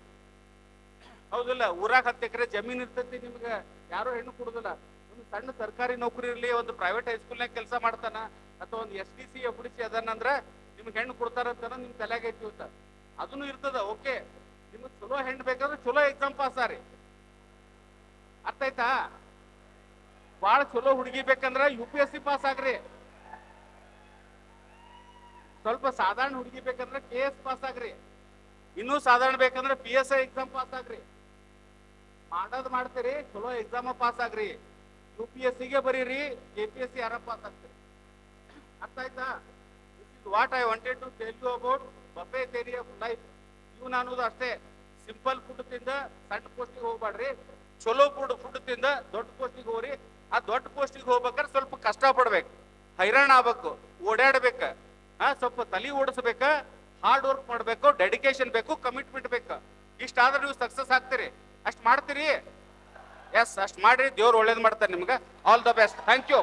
ಹೌದಿಲ್ಲ? ಊರಾಗ 10 ಎಕರೆ ಜಮೀನ್ ಇರ್ತೈತಿ, ನಿಮ್ಗೆ ಯಾರು ಹೆಣ್ಣು ಕೊಡುದಿಲ್ಲ. ಒಂದು ಸಣ್ಣ ಸರ್ಕಾರಿ ನೌಕರಿ ಇರಲಿ, ಒಂದು ಪ್ರೈವೇಟ್ ಹೈಸ್ಕೂಲ್ನಾಗ ಕೆಲಸ ಮಾಡ್ತಾನ, ಅಥವಾ ಒಂದು STC FDC ಅದನ್ನಂದ್ರ ನಿಮ್ಗೆ ಹೆಣ್ಣು ಕೊಡ್ತಾರಂತ ನಿಮ್ ತಲೆಗೆ ಐತಿ ಇವತ್ತ. ಅದನ್ನು ಇರ್ತದ. ಓಕೆ, ನಿಮ್ಗೆ ಚಲೋ ಹೆಣ್ಣು ಬೇಕಾದ್ರೆ ಚಲೋ ಎಕ್ಸಾಮ್ ಪಾಸ್ ಆರಿ. ಅರ್ಥ ಆಯ್ತಾ? ಬಾಳ ಚಲೋ ಹುಡುಗಿ ಬೇಕಂದ್ರ UPSC ಪಾಸ್ ಆಗ್ರಿ. ಸ್ವಲ್ಪ ಸಾಧಾರಣ ಹುಡುಗಿ ಬೇಕಂದ್ರೆ KS ಪಾಸ್ ಆಗ್ರಿ. ಇನ್ನೂ ಸಾಧಾರಣ ಬೇಕಂದ್ರೆ PSI ಎಕ್ಸಾಮ್ ಪಾಸ್ ಆಗ್ರಿ. ಮಾಡೋದ್ ಮಾಡ್ತೀರಿ, ಚಲೋ ಎಕ್ಸಾಮ್ ಪಾಸ್ ಆಗ್ರಿ. UPSC ಗೆ ಬರೀರಿ, KPSC ಆರಾಮ್ ಪಾಸ್ ಆಗ್ತೀರಿ. ಅರ್ಥ ಆಯ್ತಾ? This is what I wanted to tell you about buffet theory of life. ಇವ್ನು ಅನ್ನೋದು ಅಷ್ಟೇ, ಸಿಂಪಲ್ ಫುಡ್ ತಿಂದ ಸಣ್ಣ ಪೋಸ್ಟಿಗೆ ಹೋಗ್ಬೇಡ್ರಿ, ಚಲೋ ಫುಡ್ ತಿಂದ ದೊಡ್ಡ ಪೋಸ್ಟಿಗೆ ಹೋಗ್ರಿ. ಆ ದೊಡ್ಡ ಪೋಸ್ಟಿಗೆ ಹೋಗ್ಬೇಕಾದ್ರೆ ಸ್ವಲ್ಪ ಕಷ್ಟ ಪಡ್ಬೇಕು, ಹೈರಾಣ ಆಗ್ಬೇಕು, ಓಡಾಡ್ಬೇಕ, ಸ್ವಲ್ಪ ತಲೆ ಓಡಿಸ್ಬೇಕ, ಹಾರ್ಡ್ ವರ್ಕ್ ಮಾಡ್ಬೇಕು, ಡೆಡಿಕೇಶನ್ ಬೇಕು, ಕಮಿಟ್ಮೆಂಟ್ ಬೇಕು. ಇಷ್ಟಾದ್ರೆ ನೀವು ಸಕ್ಸಸ್ ಆಗ್ತೀರಿ. ಅಷ್ಟ್ ಮಾಡ್ತೀರಿ? ಎಸ್, ಅಷ್ಟ್ ಮಾಡ್ರಿ. ದೇವ್ರು ಒಳ್ಳೇದ್ ಮಾಡ್ತಾರೆ ನಿಮ್ಗೆ. All the best. Thank you.